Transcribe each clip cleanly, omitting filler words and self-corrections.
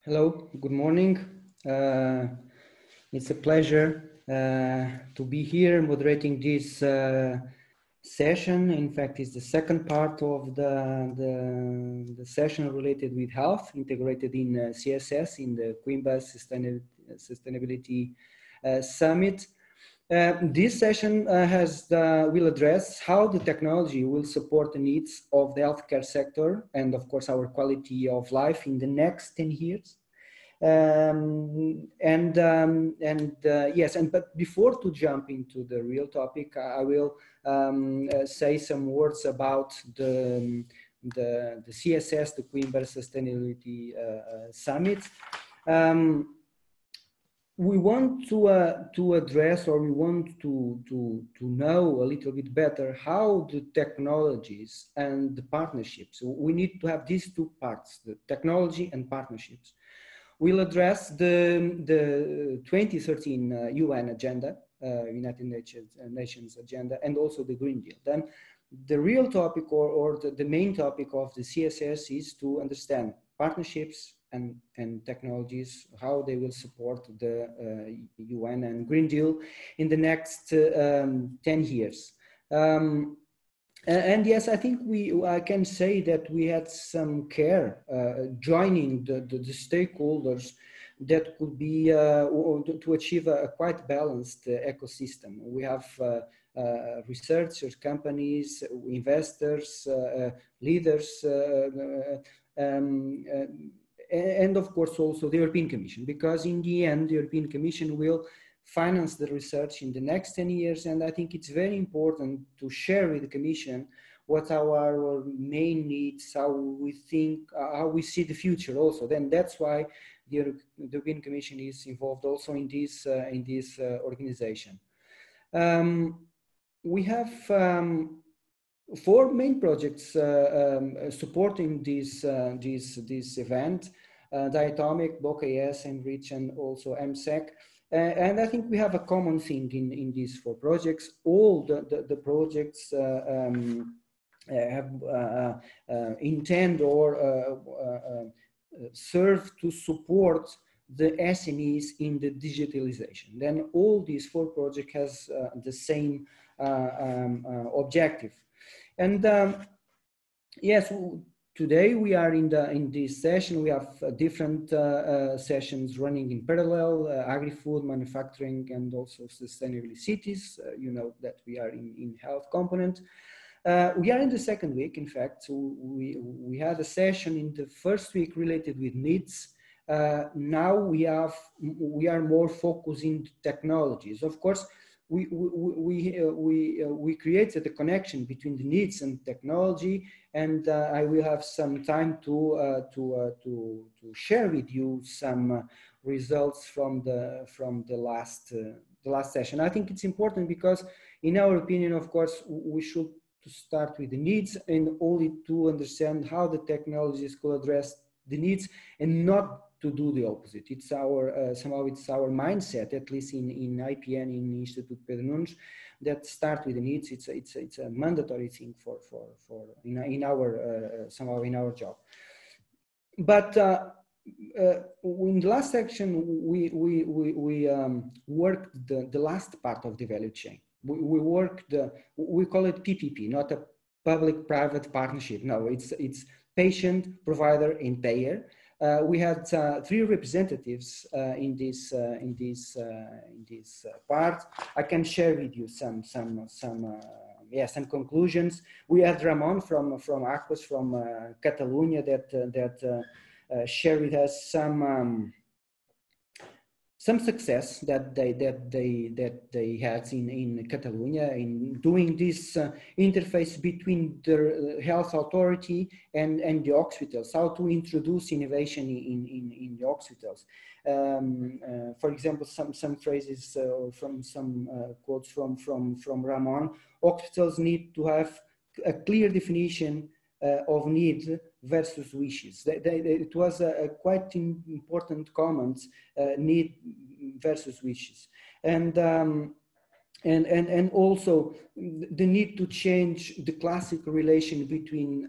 Hello, good morning. It's a pleasure to be here moderating this session. In fact, it's the second part of the session related with health, integrated in CSS in the Coimbra Sustainability Summit. This session will address how the technology will support the needs of the healthcare sector and, of course, our quality of life in the next 10 years. But before to jump into the real topic, I will say some words about the CSS, the Coimbra Sustainability Summit. We want to address, or we want to know a little bit better how the technologies and the partnerships. We need to have these two parts: the technology and partnerships. We'll address the 2013 UN agenda, United Nations agenda, and also the Green Deal. Then the real topic, or the main topic of the CSS, is to understand partnerships and technologies, how they will support the UN and Green Deal in the next 10 years. And yes, I think I can say that we had some care joining the stakeholders that could be to achieve a quite balanced ecosystem. We have researchers, companies, investors, leaders, and of course also the European Commission, because in the end the European Commission will finance the research in the next 10 years. And I think it's very important to share with the Commission what are our main needs, how we think, how we see the future also. Then that's why the European Commission is involved also in this organization. We have 4 main projects supporting this event: Diatomic, BOKS, Enrich, and also MSEC. And I think we have a common thing in these 4 projects. All the projects have intend or serve to support the SMEs in the digitalization. Then all these 4 projects has the same objective. And yes, today we are in this session. We have different sessions running in parallel: agri-food, manufacturing, and also sustainability cities. You know that we are in health component. We are in the second week, in fact. So we had a session in the first week related with needs. Now we are more focusing technologies. Of course, we created a connection between the needs and technology, and I will have some time to share with you some results from the last session. I think it's important because, in our opinion, of course, we should start with the needs and only to understand how the technologies could address the needs, and not to do the opposite. It's our somehow it's our mindset, at least in IPN, in Institute Pedro Nunes, that start with the needs. It's a mandatory thing for in our somehow in our job. But in the last section, we worked the last part of the value chain. We worked we call it PPP, not a public-private partnership. No, it's patient, provider, and payer. We had 3 representatives in this part. I can share with you some conclusions. We had Ramon from Aquas from Catalonia that shared with us some success that they had in Catalonia in doing this interface between the health authority and the hospitals, how to introduce innovation in the hospitals. For example, some phrases or from some quotes from Ramon: hospitals need to have a clear definition of need versus wishes. It was a quite important comment, need versus wishes. And and also the need to change the classic relation between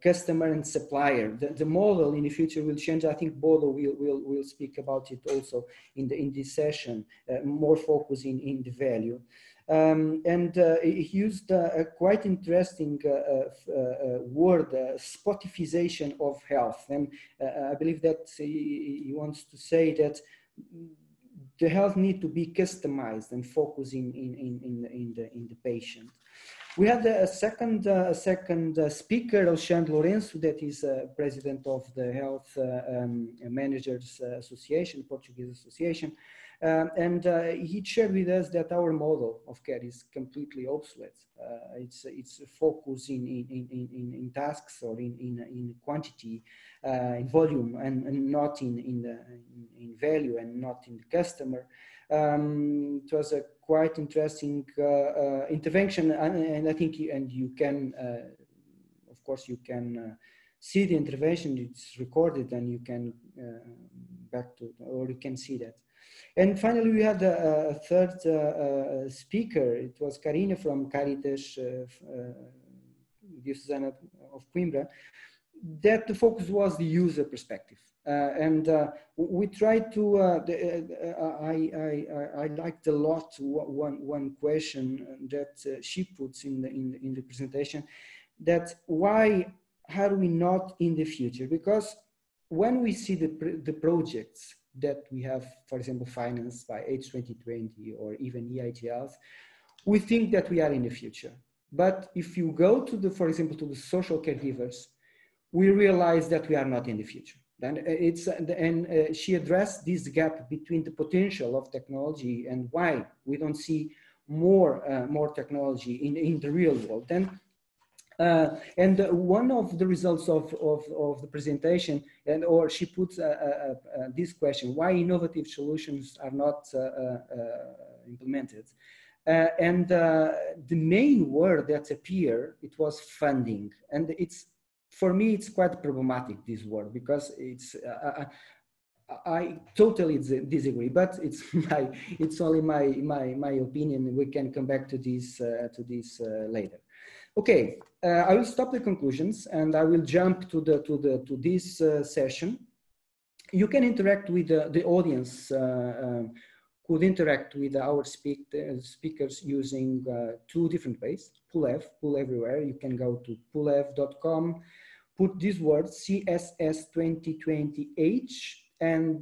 customer and supplier. The model in the future will change. I think Bodo will speak about it also in this session, more focusing in the value. He used a quite interesting word, spotifization of health. And I believe that he wants to say that the health need to be customized and focusing in the patient. We had a second speaker, Alexandre Lourenço, that is president of the Health Managers Association, Portuguese Association. He shared with us that our model of care is completely obsolete. It's focused in tasks or in quantity, in volume, and not in value, and not in the customer. It was a quite interesting intervention, and I think you can, of course, you can see the intervention. It's recorded, and you can you can see that. And finally, we had a third speaker. It was Karina from Caritas Diocesana of Coimbra. That the focus was the user perspective. We tried to, I liked a lot one question that she puts in the presentation, that why are we not in the future? Because when we see the projects that we have, for example, financed by H2020 or even EITLs, we think that we are in the future. But if you go to for example, to the social caregivers, we realize that we are not in the future. And she addressed this gap between the potential of technology and why we don't see more technology in the real world. And one of the results of the presentation, or she puts this question: why innovative solutions are not implemented? The main word that appeared, it was funding, and for me, it's quite problematic, this word, because I totally disagree, but it's only my opinion. We can come back to this later. Okay, I will stop the conclusions and I will jump to this session. You can interact with the audience. Could interact with our speakers using two different ways. Pull everywhere. You can go to pullev.com, put this word CSS 2020H, and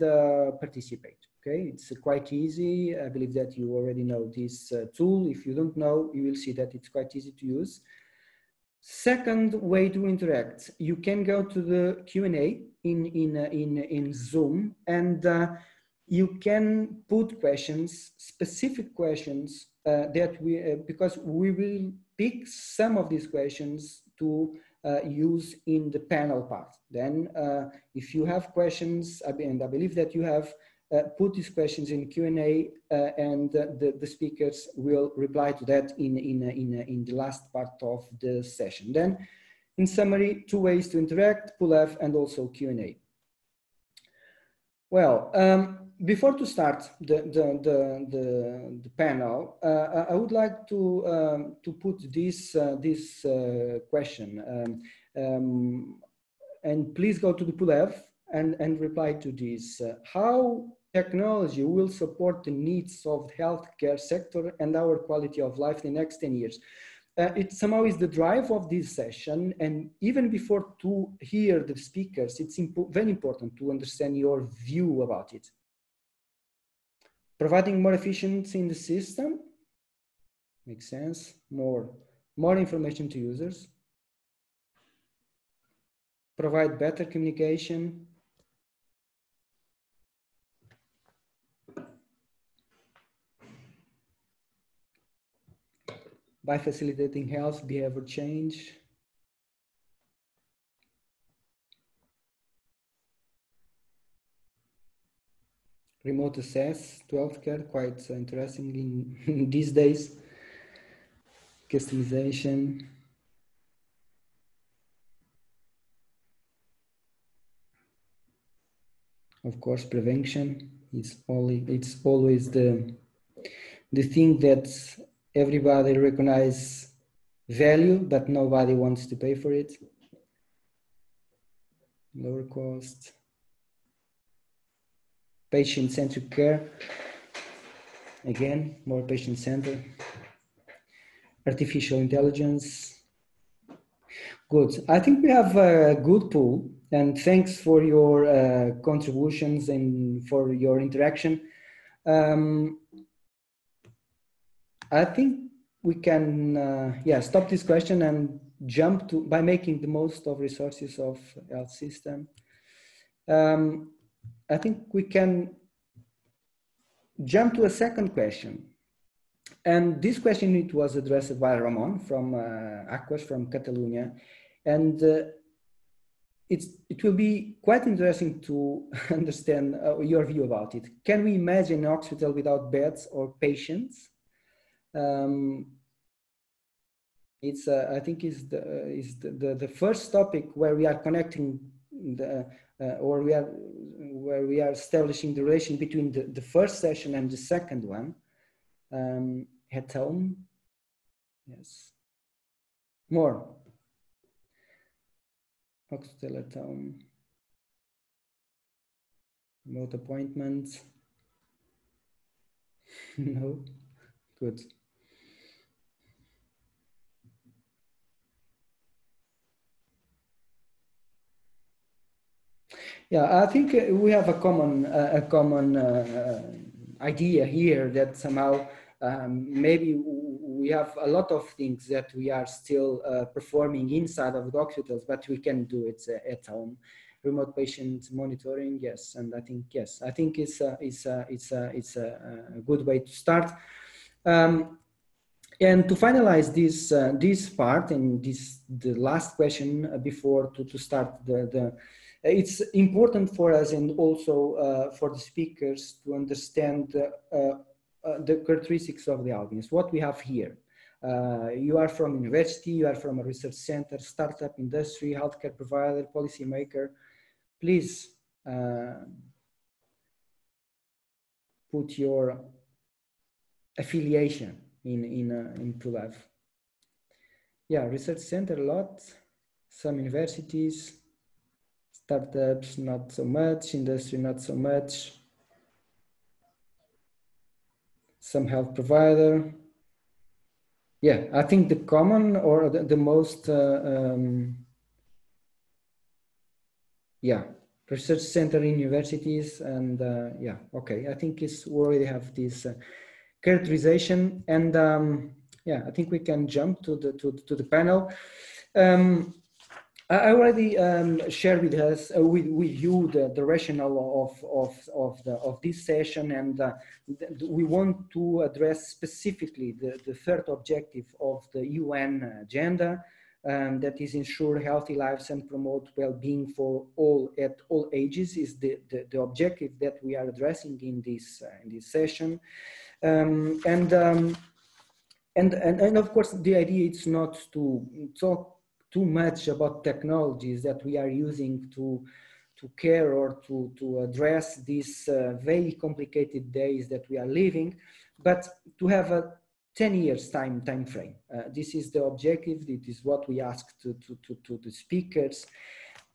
participate. Okay, it's quite easy. I believe that you already know this tool. If you don't know, you will see that it's quite easy to use. Second way to interact, you can go to the Q&A in Zoom, and you can put questions, specific questions that because we will pick some of these questions to use in the panel part. Then if you have questions, and I believe that you have, put these questions in Q&A, and the speakers will reply to that in the last part of the session. Then, in summary, two ways to interact: Pull-F and also Q&A. Well, before to start the panel, I would like to put this question, and please go to the Pull-F and reply to this. How technology will support the needs of the healthcare sector and our quality of life in the next 10 years? It somehow is the drive of this session, and even before to hear the speakers, it's very important to understand your view about it. Providing more efficiency in the system, makes sense. More information to users. Provide better communication. By facilitating health behavior change. Remote access to healthcare, quite interesting in these days. Customization. Of course, prevention is it's always the the thing that everybody recognize value, but nobody wants to pay for it. Lower cost, patient-centric care, again, more patient-centered, artificial intelligence. Good. I think we have a good pool, and thanks for your contributions and for your interaction. I think we can stop this question and jump to, by making the most of resources of health system. I think we can jump to a second question. And this question, it was addressed by Ramon from Aquas from Catalonia. And it will be quite interesting to understand your view about it. Can we imagine an hospital without beds or patients? It's I think is the first topic where we are connecting the where we are establishing the relation between the first session and the second one. At home, yes, more hospital at home, remote appointments. No, good. Yeah, I think we have a common idea here that somehow maybe we have a lot of things that we are still performing inside of the hospitals, but we can do it at home. Remote patient monitoring, yes, and I think yes, I think it's a good way to start. And to finalize this part and the last question before to start it's important for us and also for the speakers to understand the characteristics of the audience, what we have here. You are from university, you are from a research center, startup, industry, healthcare provider, policymaker. Please put your affiliation into life. Yeah, research center a lot, some universities, startups not so much, industry not so much, some health provider. Yeah, I think the common or the most, yeah, research center in universities and yeah, okay, I think we already have this characterization and yeah, I think we can jump to the panel. I already shared with us with you the rationale of this session, and we want to address specifically the third objective of the UN agenda, that is ensure healthy lives and promote well-being for all at all ages, is the objective that we are addressing in this session, and of course the idea is not to talk too much about technologies that we are using to care or to address these very complicated days that we are living, but to have a 10 years time frame. This is the objective. It is what we ask to the speakers.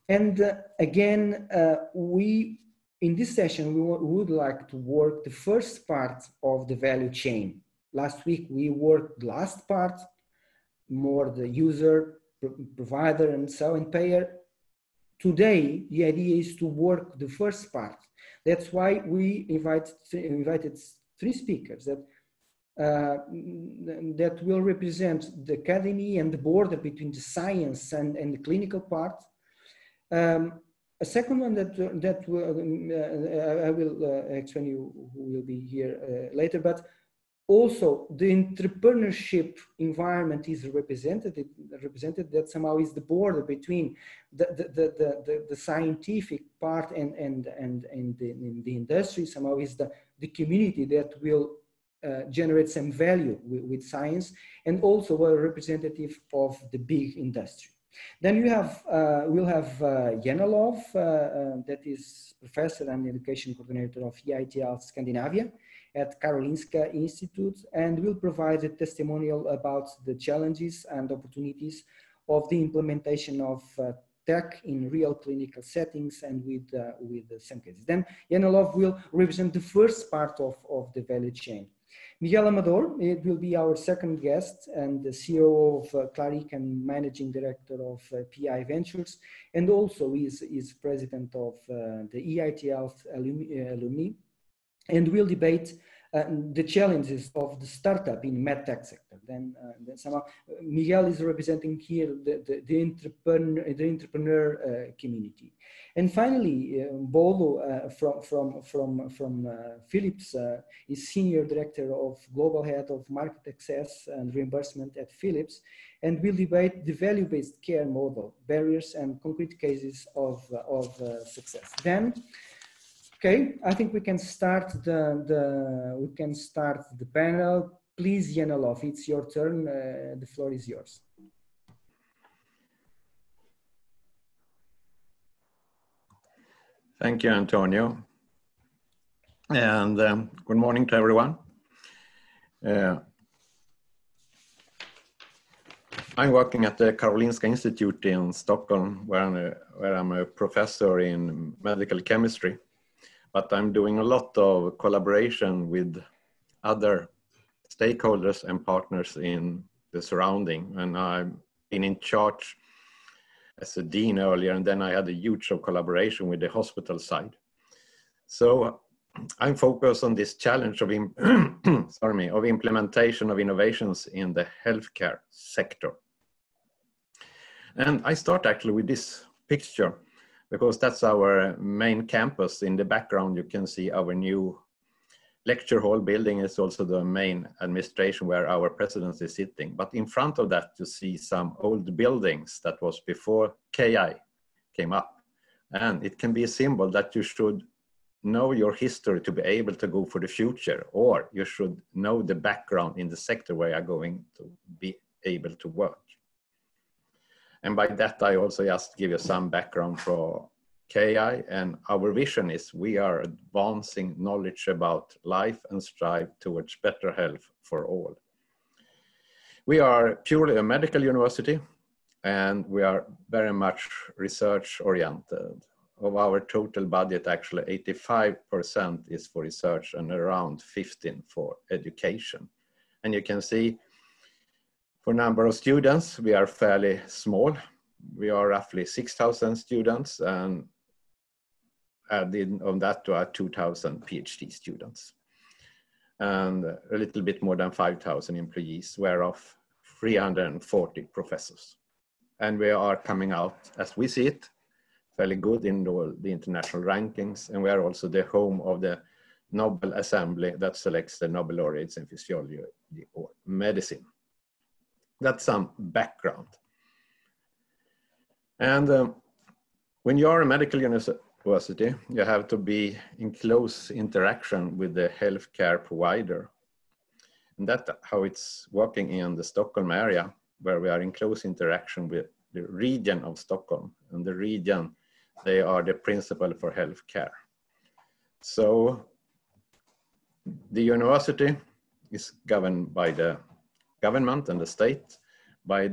And again, we in this session we would like to work the first part of the value chain. Last week we worked the last part, more the user, provider, and so on, payer. Today, the idea is to work the first part. That's why we invited three speakers that will represent the academy and the border between the science and the clinical part. A second one that I will explain you who will be here later, but also the entrepreneurship environment is represented that somehow is the border between the scientific part and the industry, somehow is the community that will generate some value with science, and also a representative of the big industry. Then you have, we'll have Jana Love, that is professor and education coordinator of EIT Scandinavia, at Karolinska Institute and will provide a testimonial about the challenges and opportunities of the implementation of tech in real clinical settings and with some cases. Then Yanalov will represent the first part of the value chain. Miguel Amador, it will be our second guest and the CEO of Claric and Managing Director of PI Ventures, and also is president of the EITL alumni, and will debate the challenges of the startup in medtech sector. Then somehow Miguel is representing here the entrepreneur community. And finally, Bolo from Philips is Senior Director of Global Head of Market Access and Reimbursement at Philips, and will debate the value-based care model, barriers and concrete cases of success. Then, okay, I think we can start the panel. Please, Yanalov, it's your turn. The floor is yours. Thank you, Antonio. And good morning to everyone. I'm working at the Karolinska Institute in Stockholm, where I'm a professor in medical chemistry. But I'm doing a lot of collaboration with other stakeholders and partners in the surrounding. And I've been in charge as a dean earlier, and then I had a huge collaboration with the hospital side. So I'm focused on this challenge of, of implementation of innovations in the healthcare sector. And I start actually with this picture, because that's our main campus. In the background, you can see our new lecture hall building is also the main administration where our president is sitting. But in front of that, you see some old buildings that was before KI came up. And it can be a symbol that you should know your history to be able to go for the future, or you should know the background in the sector where you're going to be able to work. And by that, I also just give you some background for KI, and our vision is we are advancing knowledge about life and strive towards better health for all. We are purely a medical university, and we are very much research oriented. Of our total budget, actually 85% is for research and around 15% for education. And you can see for number of students, we are fairly small. We are roughly 6,000 students, and added on that to our 2,000 PhD students. And a little bit more than 5,000 employees, whereof 340 professors. And we are coming out, as we see it, fairly good in all the international rankings. And we are also the home of the Nobel Assembly that selects the Nobel laureates in physiology or medicine. That's some background. And when you are a medical university, you have to be in close interaction with the healthcare provider. And that's how it's working in the Stockholm area, where we are in close interaction with the region of Stockholm. And the region, they are the principal for healthcare. So the university is governed by the government and the state, but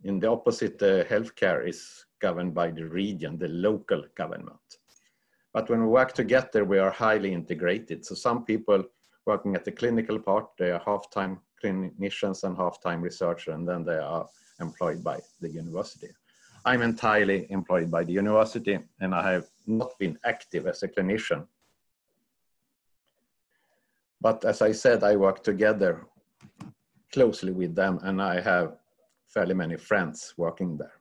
in the opposite, the healthcare is governed by the region, the local government. But when we work together, we are highly integrated. So some people working at the clinical part, they are half-time clinicians and half-time researchers, and then they are employed by the university. I'm entirely employed by the university, and I have not been active as a clinician. But as I said, I work together closely with them, and I have fairly many friends working there.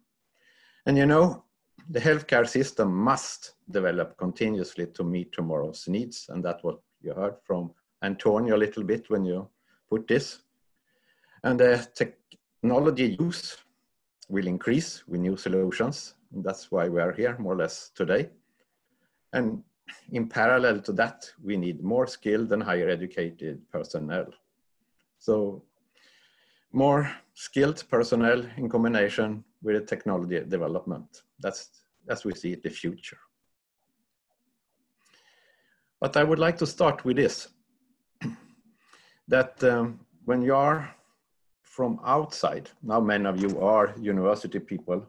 And you know, the healthcare system must develop continuously to meet tomorrow's needs. And that's what you heard from Antonio a little bit when you put this. And the technology use will increase with new solutions. And that's why we are here more or less today. And in parallel to that, we need more skilled and higher educated personnel. So more skilled personnel in combination with the technology development. That's as we see it, the future. But I would like to start with this, that when you are from outside, now many of you are university people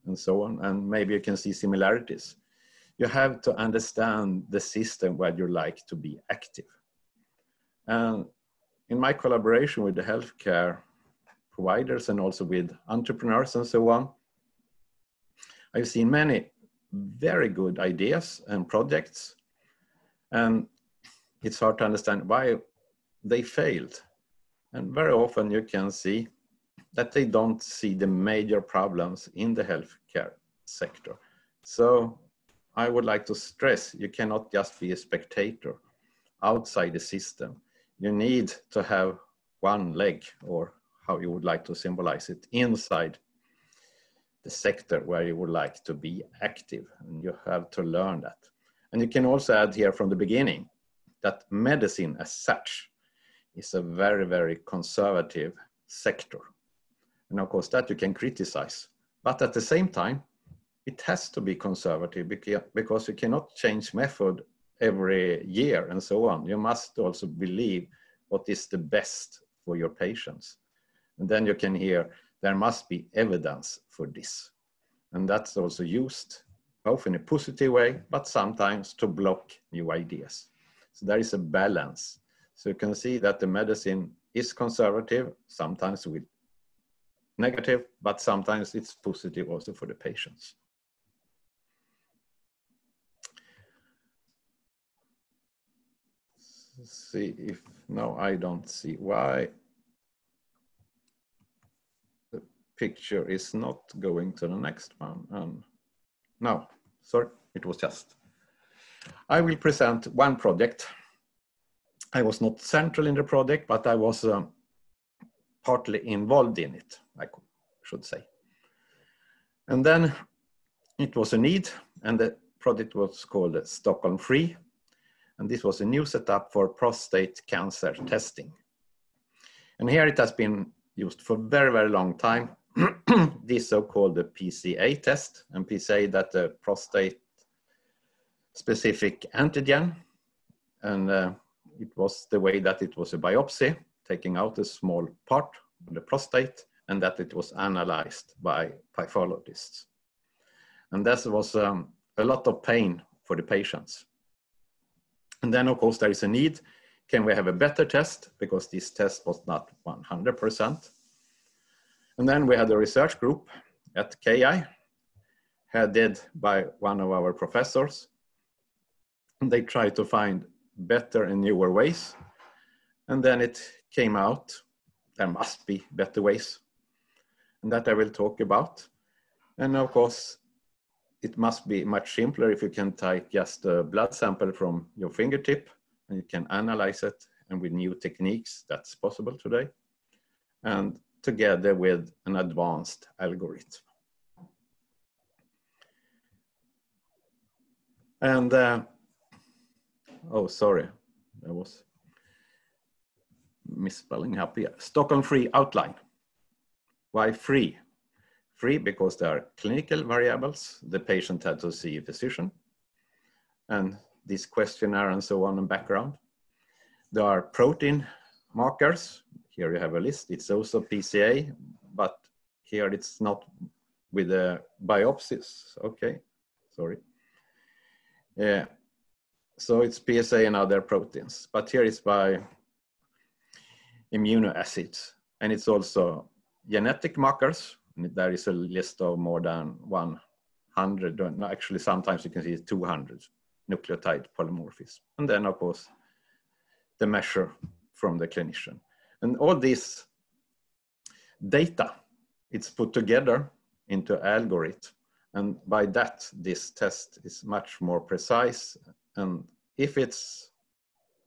and so on, and maybe you can see similarities. You have to understand the system where you like to be active. And in my collaboration with the healthcare providers and also with entrepreneurs and so on, I've seen many very good ideas and projects, and it's hard to understand why they failed. And very often you can see that they don't see the major problems in the healthcare sector. So I would like to stress, you cannot just be a spectator outside the system. You need to have one leg, or how you would like to symbolize it, inside the sector where you would like to be active, and you have to learn that. And you can also add here from the beginning that medicine as such is a very, very conservative sector. And of course that you can criticize, but at the same time, it has to be conservative because you cannot change method every year and so on. You must also believe what is the best for your patients. And then you can hear there must be evidence for this. And that's also used both in a positive way, but sometimes to block new ideas. So there is a balance. So you can see that the medicine is conservative, sometimes with negative, but sometimes it's positive also for the patients. Let's see if, no, I don't see why the picture is not going to the next one. No, sorry, it was just. I will present one project. I was not central in the project, but I was partly involved in it, I should say. And then it was a need, and the project was called Stockholm Free. And this was a new setup for prostate cancer testing. And here it has been used for a very, very long time. This so-called the PCA test, and PCA, that the prostate specific antigen. And it was the way that it was a biopsy, taking out a small part of the prostate, and that it was analyzed by pathologists. And that was a lot of pain for the patients. And then of course there is a need. Can we have a better test? Because this test was not 100%. And then we had a research group at KI, headed by one of our professors. And they tried to find better and newer ways. And then it came out, there must be better ways. And that I will talk about. And of course, it must be much simpler if you can take just a blood sample from your fingertip and you can analyze it, and with new techniques that's possible today, and together with an advanced algorithm. And, oh, sorry, there was misspelling up here. Stockholm Free outline. Why free? Free because there are clinical variables. The patient had to see a physician, and this questionnaire and so on in background. There are protein markers. Here you have a list. It's also PCA, but here it's not with the biopsies. Okay, sorry. Yeah, so it's PSA and other proteins, but here it's by amino acids, and it's also genetic markers. There is a list of more than 100, actually sometimes you can see 200 nucleotide polymorphisms. And then of course, the measure from the clinician. And all this data, it's put together into algorithm. And by that, this test is much more precise. And if it's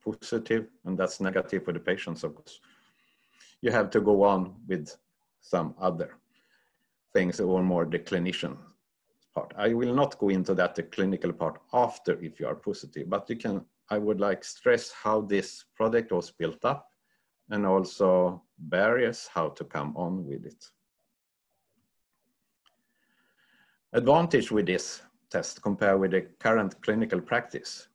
positive, and that's negative for the patients, of course, you have to go on with some other things, or more the clinician part. I will not go into that, the clinical part after if you are positive, but you can, I would like stress how this product was built up, and also barriers, how to come on with it. Advantage with this test compared with the current clinical practice.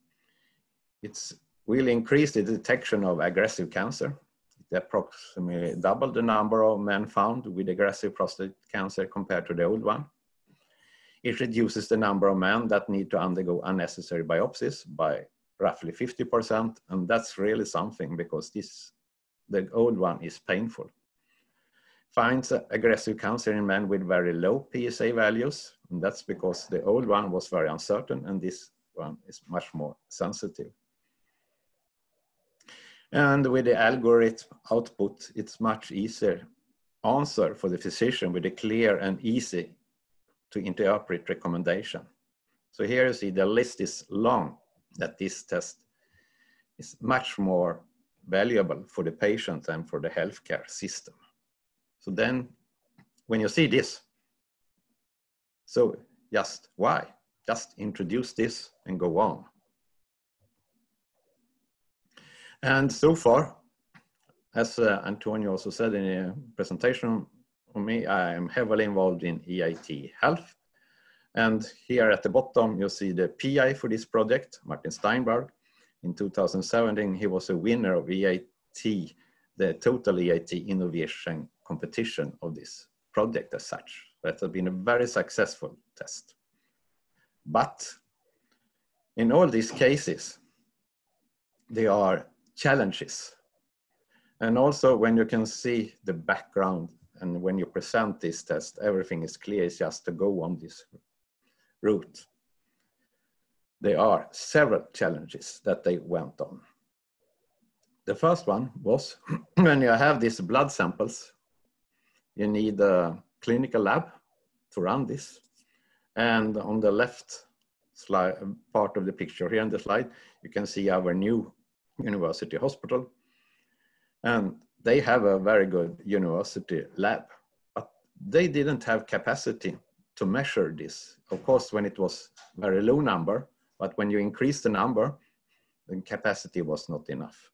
It's really increased the detection of aggressive cancer. It approximately doubled the number of men found with aggressive prostate cancer compared to the old one. It reduces the number of men that need to undergo unnecessary biopsies by roughly 50%, and that's really something because the old one is painful. Finds aggressive cancer in men with very low PSA values, and that's because the old one was very uncertain and this one is much more sensitive. And with the algorithm output, it's much easier answer for the physician with a clear and easy to interpret recommendation. So here you see the list is long, that this test is much more valuable for the patient and for the healthcare system. So then when you see this, so just why? Just introduce this and go on. And so far, as Antonio also said in a presentation on me, I am heavily involved in EIT Health. And here at the bottom, you see the PI for this project, Martin Steinberg. In 2017, he was a winner of EIT, the total EIT innovation competition of this project as such. That has been a very successful test. But in all these cases, there are challenges. And also when you can see the background and when you present this test, everything is clear, it's just to go on this route. There are several challenges that they went on. The first one was when you have these blood samples, you need a clinical lab to run this. And on the left slide, part of the picture here on the slide, you can see our new university hospital. And they have a very good university lab, but they didn't have capacity to measure this. Of course, when it was very low number, but when you increase the number, the capacity was not enough.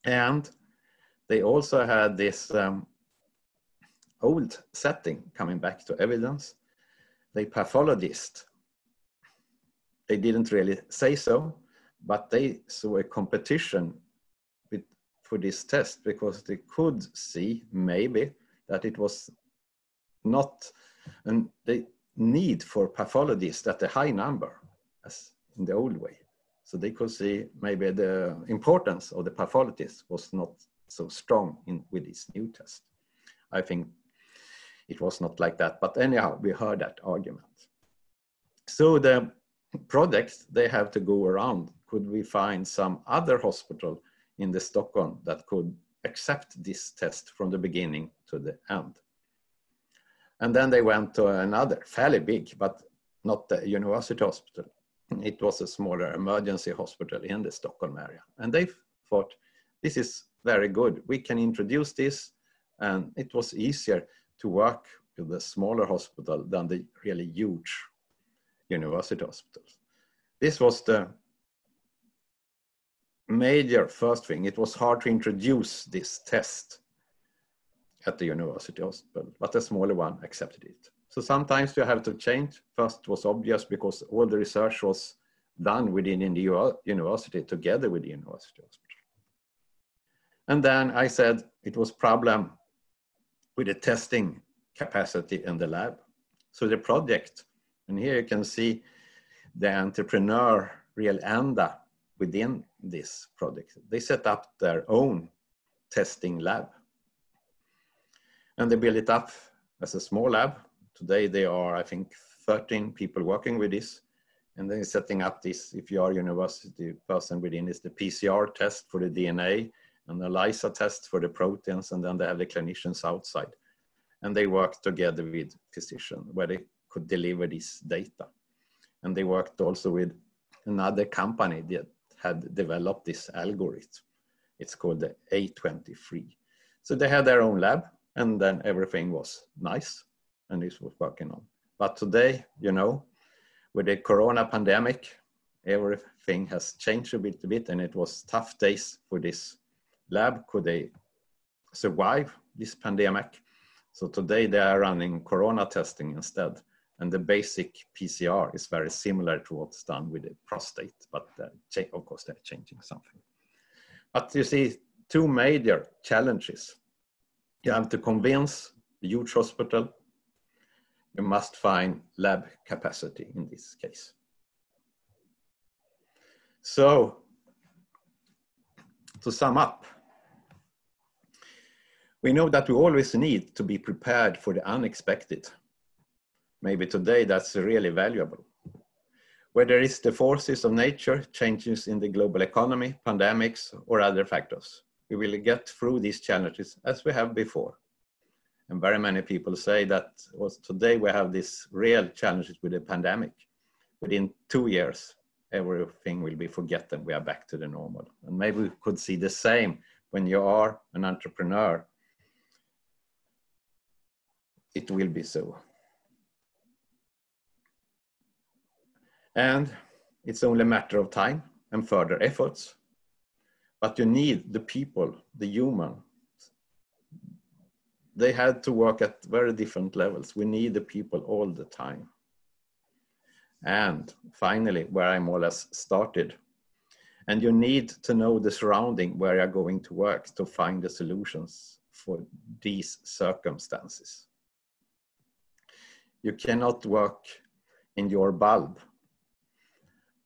And they also had this old setting coming back to evidence. They pathologist. They didn't really say so, but they saw a competition for this test because they could see maybe that it was not the need for pathologists at a high number as in the old way. So they could see maybe the importance of the pathologist was not so strong with this new test. I think it was not like that, but anyhow, we heard that argument. So the project, they have to go around. Could we find some other hospital in the Stockholm that could accept this test from the beginning to the end? And then they went to another fairly big, but not the university hospital. It was a smaller emergency hospital in the Stockholm area. And they thought, this is very good. We can introduce this. And it was easier to work with the smaller hospital than the really huge university hospitals. This was the major first thing. It was hard to introduce this test at the university hospital, but the smaller one accepted it. So sometimes you have to change. First was obvious because all the research was done within the university together with the university hospital. And then I said it was problem with the testing capacity in the lab. So the project, and here you can see the entrepreneur Real Enda within this project. They set up their own testing lab. And they built it up as a small lab. Today there are, I think, 13 people working with this. And they're setting up this, if you are a university person within this, the PCR test for the DNA and the ELISA test for the proteins, and then they have the clinicians outside. And they work together with physicians where they could deliver this data. And they worked also with another company that had developed this algorithm. It's called the A23. So they had their own lab, and then everything was nice, and this was working on. But today, you know, with the corona pandemic, everything has changed a bit, and it was tough days for this lab. Could they survive this pandemic? So today they are running corona testing instead, And the basic PCR is very similar to what's done with the prostate, but of course they're changing something. But you see, two major challenges. You have to convince the huge hospital. You must find lab capacity in this case. So, to sum up, we know that we always need to be prepared for the unexpected. Maybe today that's really valuable. Whether it's the forces of nature, changes in the global economy, pandemics, or other factors, we will get through these challenges as we have before. And very many people say that today we have these real challenges with the pandemic. Within 2 years, everything will be forgotten. We are back to the normal. And maybe we could see the same when you are an entrepreneur. It will be so. And it's only a matter of time and further efforts. But you need the people, the human. They had to work at very different levels. We need the people all the time. And finally, where I more or less started, and you need to know the surrounding where you're going to work to find the solutions for these circumstances. You cannot work in your bulb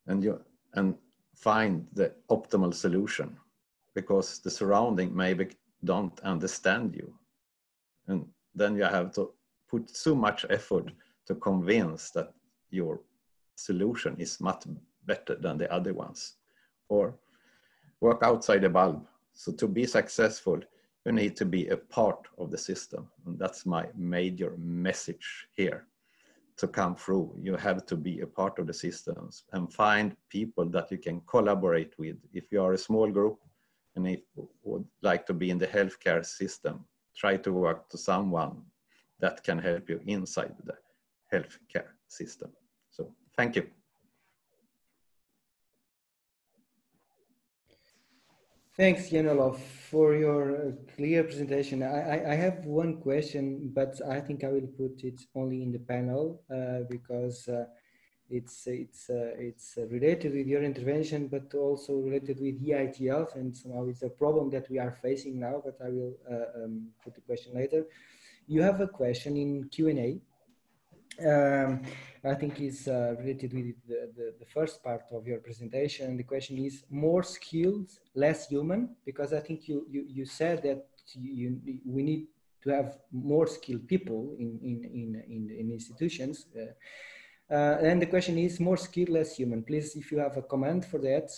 and find the optimal solution because the surrounding maybe don't understand you. And then you have to put so much effort to convince that your solution is much better than the other ones, or work outside the bulb. So to be successful, you need to be a part of the system. And that's my major message here. To come through, you have to be a part of the systems and find people that you can collaborate with. If you are a small group and if you would like to be in the healthcare system, try to work to someone that can help you inside the healthcare system. So thank you. Thanks, Jan-Olof, for your clear presentation. I have one question, but I think I will put it only in the panel because it's related with your intervention, but also related with EITF, and somehow it's a problem that we are facing now, but I will put the question later. You have a question in Q&A. I think it's related with the first part of your presentation. The question is more skills, less human, because I think you said that we need to have more skilled people in institutions. And the question is more skilled, less human. Please, if you have a comment for that.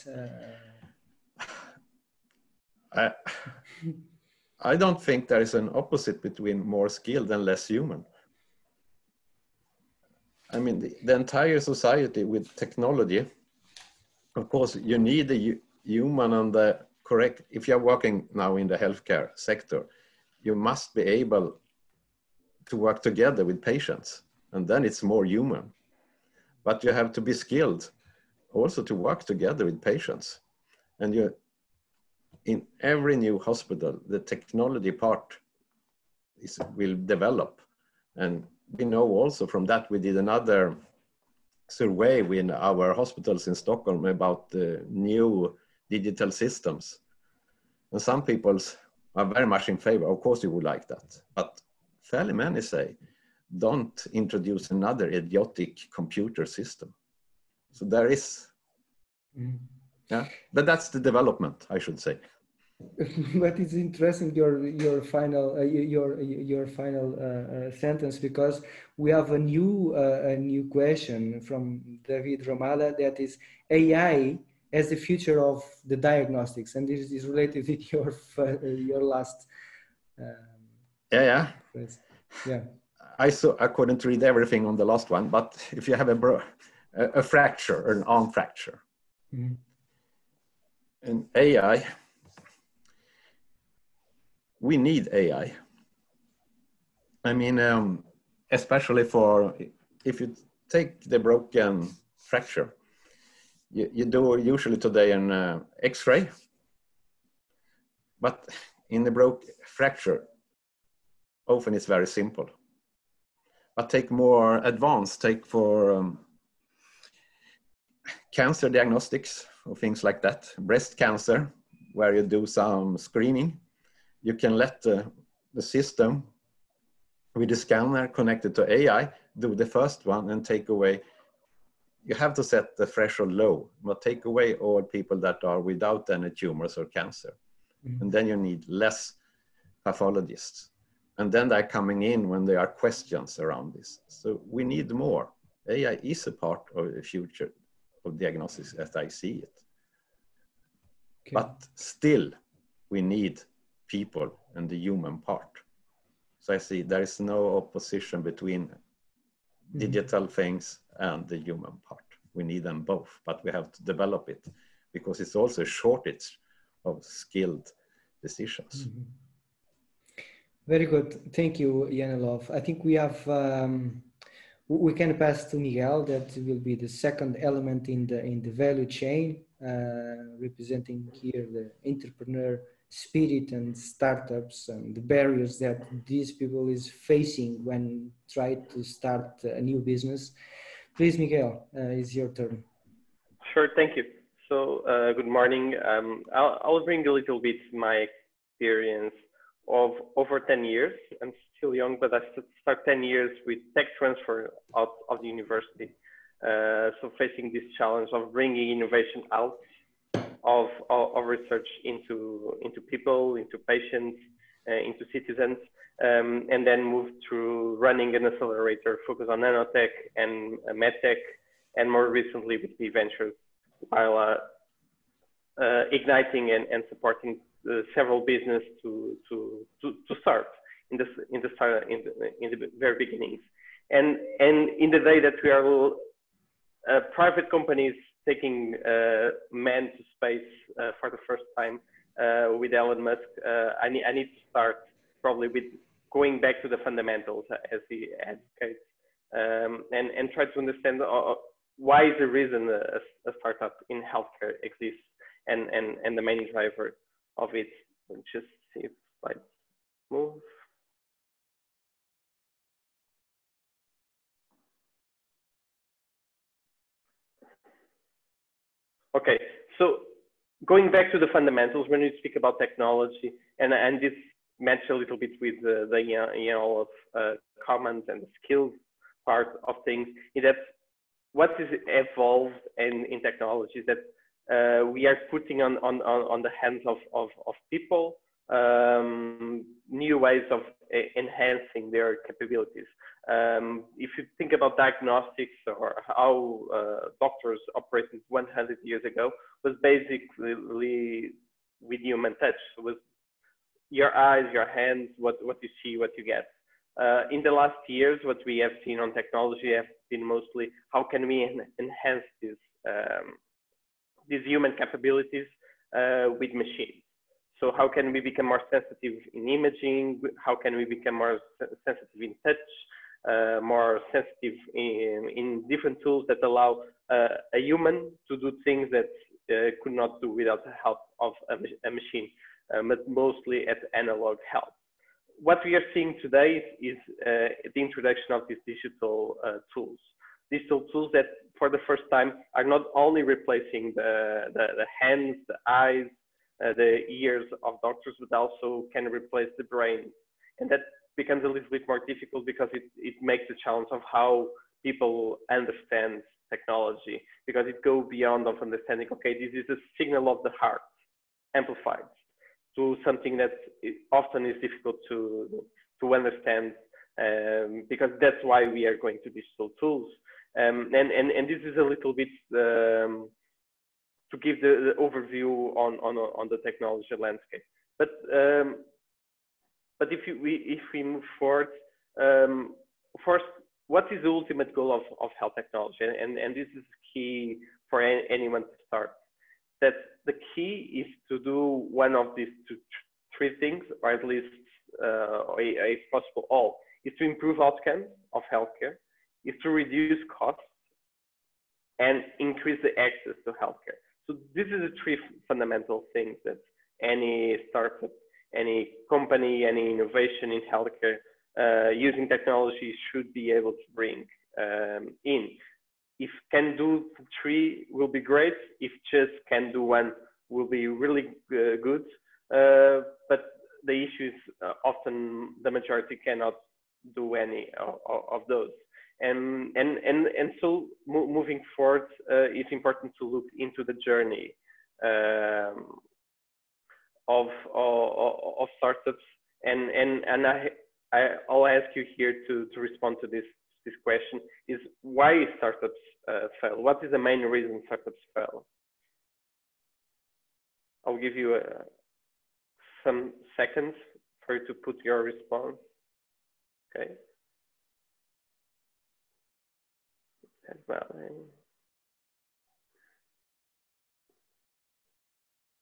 I don't think there is an opposite between more skilled and less human. I mean, the entire society with technology, of course, you need the human and the correct, if you're working now in the healthcare sector, you must be able to work together with patients, and then it's more human. But you have to be skilled also to work together with patients. And in every new hospital, the technology part will develop. And we know also from that, we did another survey with our hospitals in Stockholm about the new digital systems. And some people are very much in favor. Of course, you would like that. But fairly many say, don't introduce another idiotic computer system. So there is, yeah, but that's the development, I should say. But it's interesting your final sentence, because we have a new question from David Romala, that is AI as the future of the diagnostics, and this is related with your last phrase. Yeah. I couldn't read everything on the last one, but if you have a fracture or an arm fracture, and AI. We need AI. I mean, especially for, if you take the broken fracture, you do usually today an X-ray, but in the broken fracture, often it's very simple. But take more advanced, take for cancer diagnostics or things like that, breast cancer, where you do some screening. You can let the system with the scanner connected to AI do the first one and take away. You have to set the threshold low, but take away all people that are without any tumors or cancer. Mm-hmm. And then you need less pathologists. And then they're coming in when there are questions around this. So we need more. AI is a part of the future of diagnostics as I see it. Okay. But still, we need people and the human part. So I see there is no opposition between digital things and the human part. We need them both, but we have to develop it because it's also a shortage of skilled decisions. Mm-hmm. Very good. Thank you, Janilov. I think we have, we can pass to Miguel. That will be the second element in the value chain, representing here the entrepreneur spirit and startups and the barriers that these people is facing when try to start a new business. Please, Miguel, it's your turn. Sure, thank you. So, good morning. I'll bring a little bit my experience of over 10 years. I'm still young, but I start 10 years with tech transfer out of the university. So facing this challenge of bringing innovation out of research into people, into patients, into citizens, and then moved through running an accelerator focused on nanotech and medtech, and more recently with the ventures, while igniting and supporting several business to start in the very beginnings, and in the day that we are private companies taking man to space for the first time with Elon Musk, I need to start probably with going back to the fundamentals as he advocates, and try to understand why is the reason a startup in healthcare exists, and the main driver of it. Just see if slides move. Okay, so going back to the fundamentals, when we speak about technology, and this matches a little bit with the comments and the skills part of things, is that what is evolved in technology is that we are putting on the hands of people new ways of enhancing their capabilities. If you think about diagnostics or how doctors operated 100 years ago, was basically with human touch. It was your eyes, your hands, what you see, what you get. In the last years, what we have seen on technology have been mostly how can we enhance these human capabilities with machines. So how can we become more sensitive in imaging? How can we become more sensitive in touch, more sensitive in different tools that allow a human to do things that could not do without the help of a machine, but mostly at analog help. What we are seeing today is the introduction of these digital tools. Digital tools that for the first time are not only replacing the hands, the eyes, the ears of doctors, but also can replace the brain. And that becomes a little bit more difficult because it makes the challenge of how people understand technology, because it goes beyond of understanding, okay, this is a signal of the heart amplified to something that often is difficult to understand, because that's why we are going to digital tools. And this is a little bit to give the overview on the technology landscape. But if we move forward, first, what is the ultimate goal of health technology? And this is key for anyone to start. That the key is to do one of these three things, or at least if possible all, is to improve outcomes of healthcare, is to reduce costs, and increase the access to healthcare. So this is the three fundamental things that any startup, any company, any innovation in healthcare using technology should be able to bring in. If can do 3 will be great. If just can do 1 will be really good. But the issue is often the majority cannot do any of those. And so moving forward, it's important to look into the journey of startups. And I'll ask you here to respond to this question: is why startups fail? What is the main reason startups fail? I'll give you some seconds for you to put your response. Okay.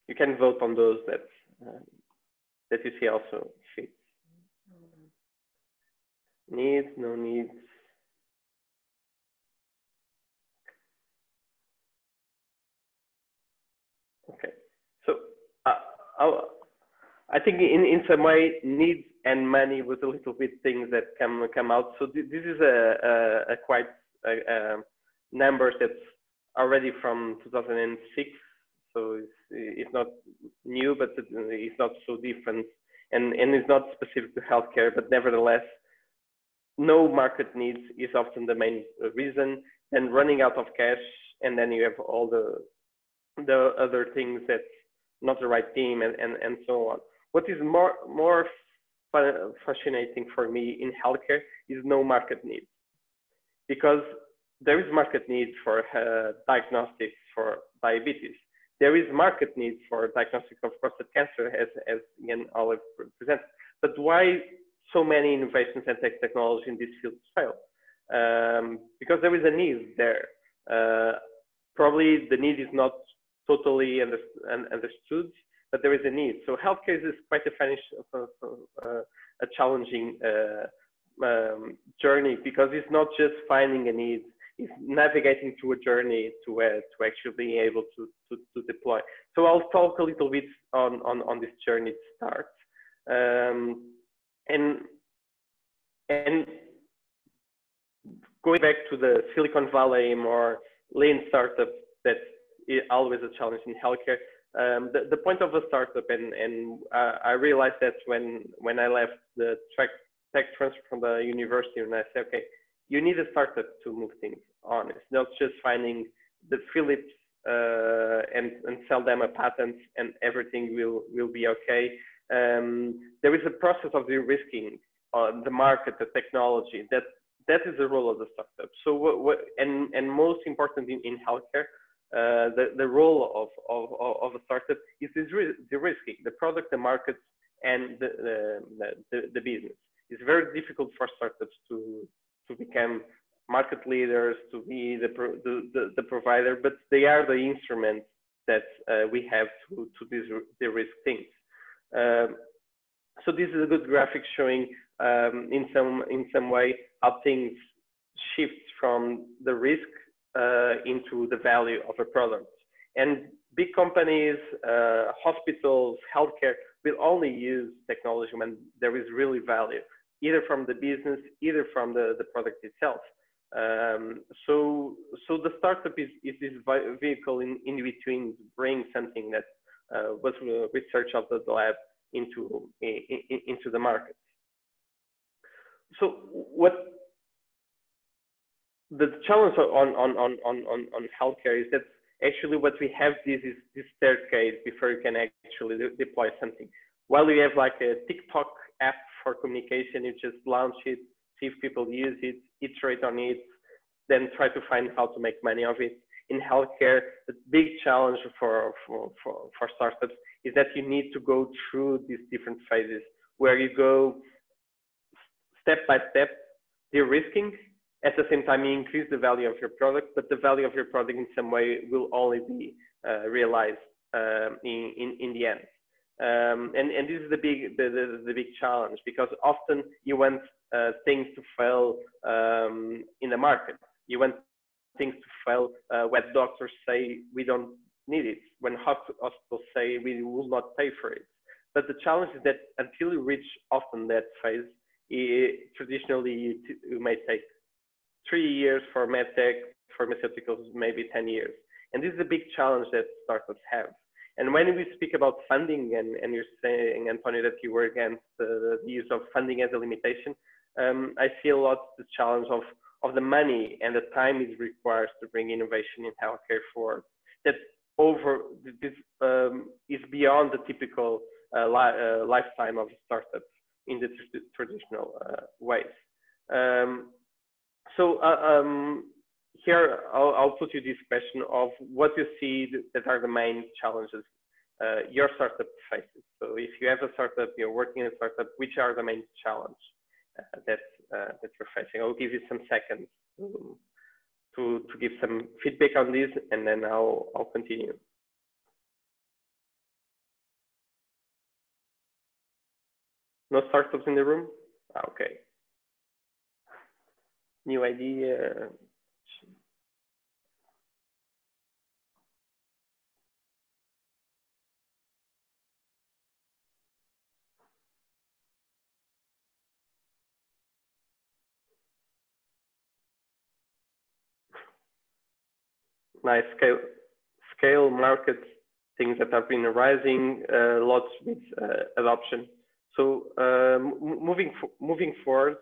You can vote on those that you see also fit. Needs, no needs. Okay, so I think in some way needs and money was a little bit things that come out. So this is a quite number that's already from 2006. So it's not new, but it's not so different, and it's not specific to healthcare. But nevertheless, no market needs is often the main reason, and running out of cash, and then you have all the other things that's not the right team, and so on. What is more fascinating for me in healthcare is no market need, because there is market need for diagnostics for diabetes. There is market need for diagnostics of prostate cancer, as again Olive presented. But why so many innovations and technology in this field fail? Because there is a need there. Probably the need is not totally understood, but there is a need. So healthcare is quite a challenging journey, because it's not just finding a need. Is navigating through a journey to actually be able to deploy. So I'll talk a little bit on this journey to start, and going back to the Silicon Valley more lean startup that is always a challenge in healthcare. The point of a startup, and I realized that when I left the tech transfer from the university, and I said, okay, you need a startup to move things on. It's not just finding the Philips and sell them a patent and everything will be okay. There is a process of de-risking the market, the technology. That is the role of the startup. So and most important in healthcare, the role of a startup is de-risking the product, the market, and the business. It's very difficult for startups to become market leaders, to be the provider, but they are the instruments that we have to de-risk things. So this is a good graphic showing in some way how things shift from the risk into the value of a product. And big companies, hospitals, healthcare will only use technology when there is really value, either from the business, either from the product itself. So the startup is this vehicle in between to bring something that was research of the lab into the market. So what the challenge on healthcare is that actually what we have this staircase before you can actually deploy something. While we have like a TikTok app for communication, you just launch it, see if people use it, iterate on it, then try to find how to make money of it. In healthcare, the big challenge for startups is that you need to go through these different phases where you go step by step, de-risking. At the same time, you increase the value of your product, but the value of your product in some way will only be realized in the end. And this is the big challenge, because often you want things to fail in the market. You want things to fail when doctors say we don't need it, when hospitals say we will not pay for it. But the challenge is that until you reach often that phase, traditionally it may take 3 years for medtech, pharmaceuticals, maybe 10 years. And this is a big challenge that startups have. And when we speak about funding, and you're saying, Antonio, that you were against the use of funding as a limitation, I see a lot the challenge of the money and the time it requires to bring innovation in healthcare forward. That this is beyond the typical lifetime of a startup in the traditional ways. Here I'll put you this question of what you see that are the main challenges your startup faces. So if you have a startup, you're working in a startup, which are the main challenges that you're facing? I'll give you some seconds to give some feedback on this, and then I'll continue. No startups in the room? Okay. New idea. Nice scale markets, things that have been rising, lots with adoption. So moving forward,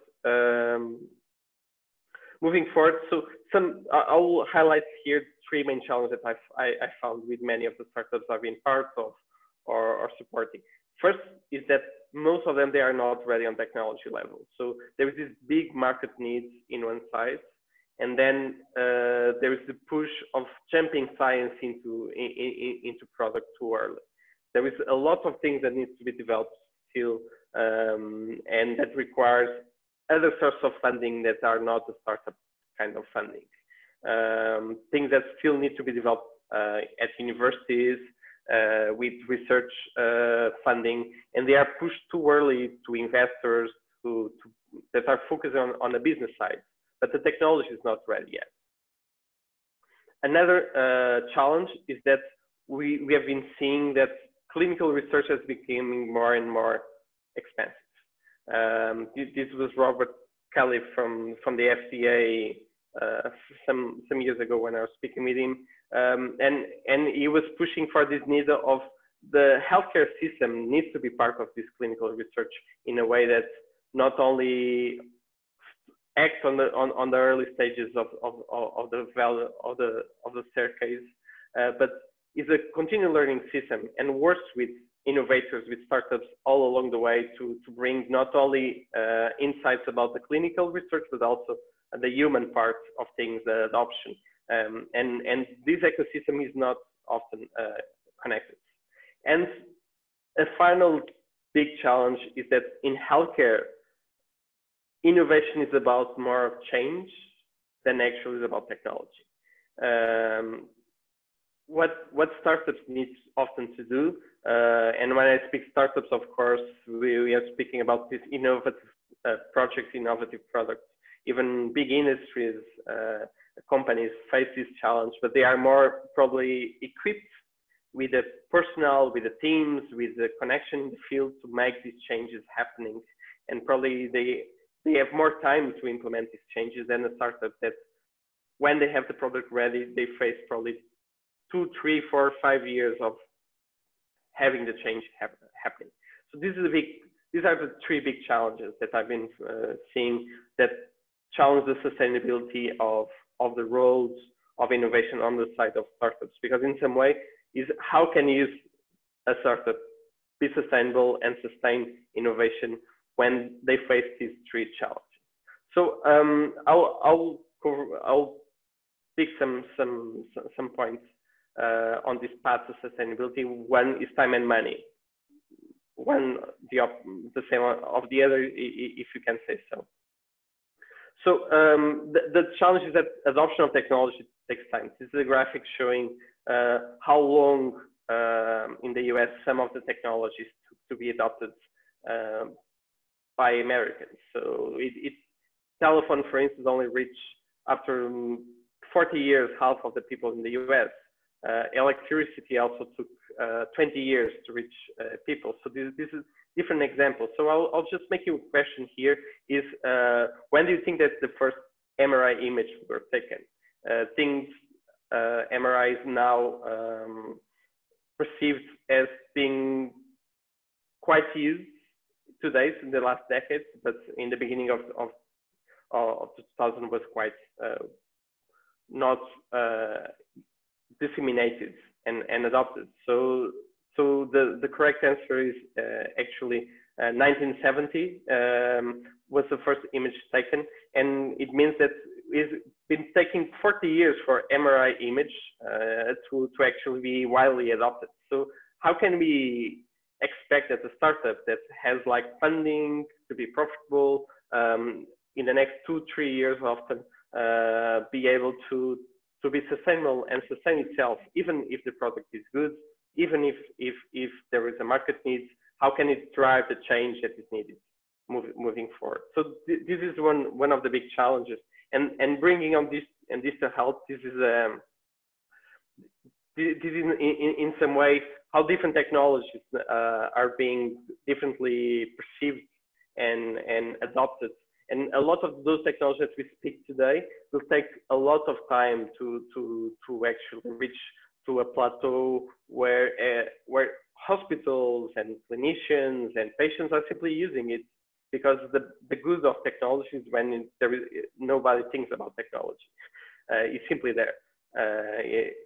so I'll highlight here 3 main challenges that I found with many of the startups I've been part of or supporting. First is that most of them, they are not ready on technology level. So there is this big market needs in one side, and then there is the push of jumping science into product too early. There is a lot of things that needs to be developed still, and that requires other sources of funding that are not the startup kind of funding. Things that still need to be developed at universities with research funding, and they are pushed too early to investors that are focused on the business side, but the technology is not ready yet. Another challenge is that we have been seeing that clinical research is becoming more and more expensive. This was Robert Kelly from the FDA some years ago when I was speaking with him, and he was pushing for this need of the healthcare system needs to be part of this clinical research in a way that not only acts on the early stages of the value of the staircase, but is a continual learning system and works with innovators, with startups all along the way to bring not only insights about the clinical research, but also the human part of things, the adoption. And this ecosystem is not often connected. And a final big challenge is that in healthcare, innovation is about more change than actually is about technology. What startups need often to do, and when I speak startups, of course, we are speaking about these innovative projects, innovative products. Even big industries, companies face this challenge, but they are more probably equipped with the personnel, with the teams, with the connection in the field to make these changes happening. And probably they have more time to implement these changes than a startup that when they have the product ready, they face probably 2, 3, 4, 5 years of having the change happening. So these are the 3 big challenges that I've been seeing that challenge the sustainability of the roles of innovation on the side of startups, because in some way is how can you use a startup be sustainable and sustain innovation when they face these 3 challenges. So I'll pick some points on this path to sustainability. One is time and money. One the same of the other, if you can say so. So the challenge is that adoption of technology takes time. This is a graphic showing how long in the US some of the technologies took to be adopted by Americans. So telephone, for instance, only reached after 40 years, half of the people in the US. Electricity also took 20 years to reach people. So this different examples. So I'll just make you a question here is, when do you think that the first MRI image were taken? MRI is now perceived as being quite used today in the last decade, but in the beginning of 2000 was quite not disseminated and adopted. So the correct answer is actually 1970 was the first image taken, and it means that it's been taking 40 years for MRI image to actually be widely adopted. So how can we expect that a startup that has like funding to be profitable in the next 2-3 years often be able to be sustainable and sustain itself, even if the product is good, even if there is a market need? How can it drive the change that is needed moving forward? So this is one of the big challenges, and bringing on this and this to help. This is in some way how different technologies are being differently perceived and adopted. And a lot of those technologies that we speak today will take a lot of time to actually reach to a plateau where hospitals and clinicians and patients are simply using it, because the good of technology is when nobody thinks about technology. It's simply there.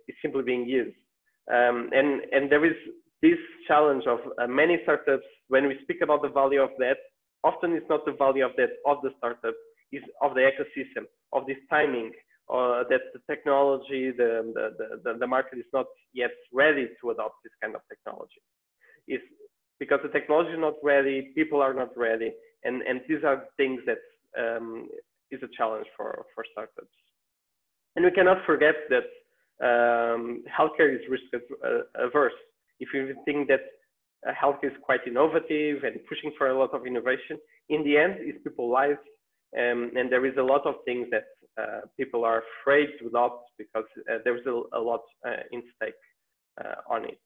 It's simply being used. And there is this challenge of many startups, when we speak about the value of that, often it's not the value of that of the startup, it's of the ecosystem, of this timing, that the technology, the market is not yet ready to adopt this kind of technology. It's because the technology is not ready, people are not ready, and these are things that is a challenge for startups. And we cannot forget that healthcare is risk averse. If you think that health is quite innovative and pushing for a lot of innovation, in the end, it's people's lives, and there is a lot of things that people are afraid to adopt because there's a lot in stake on it.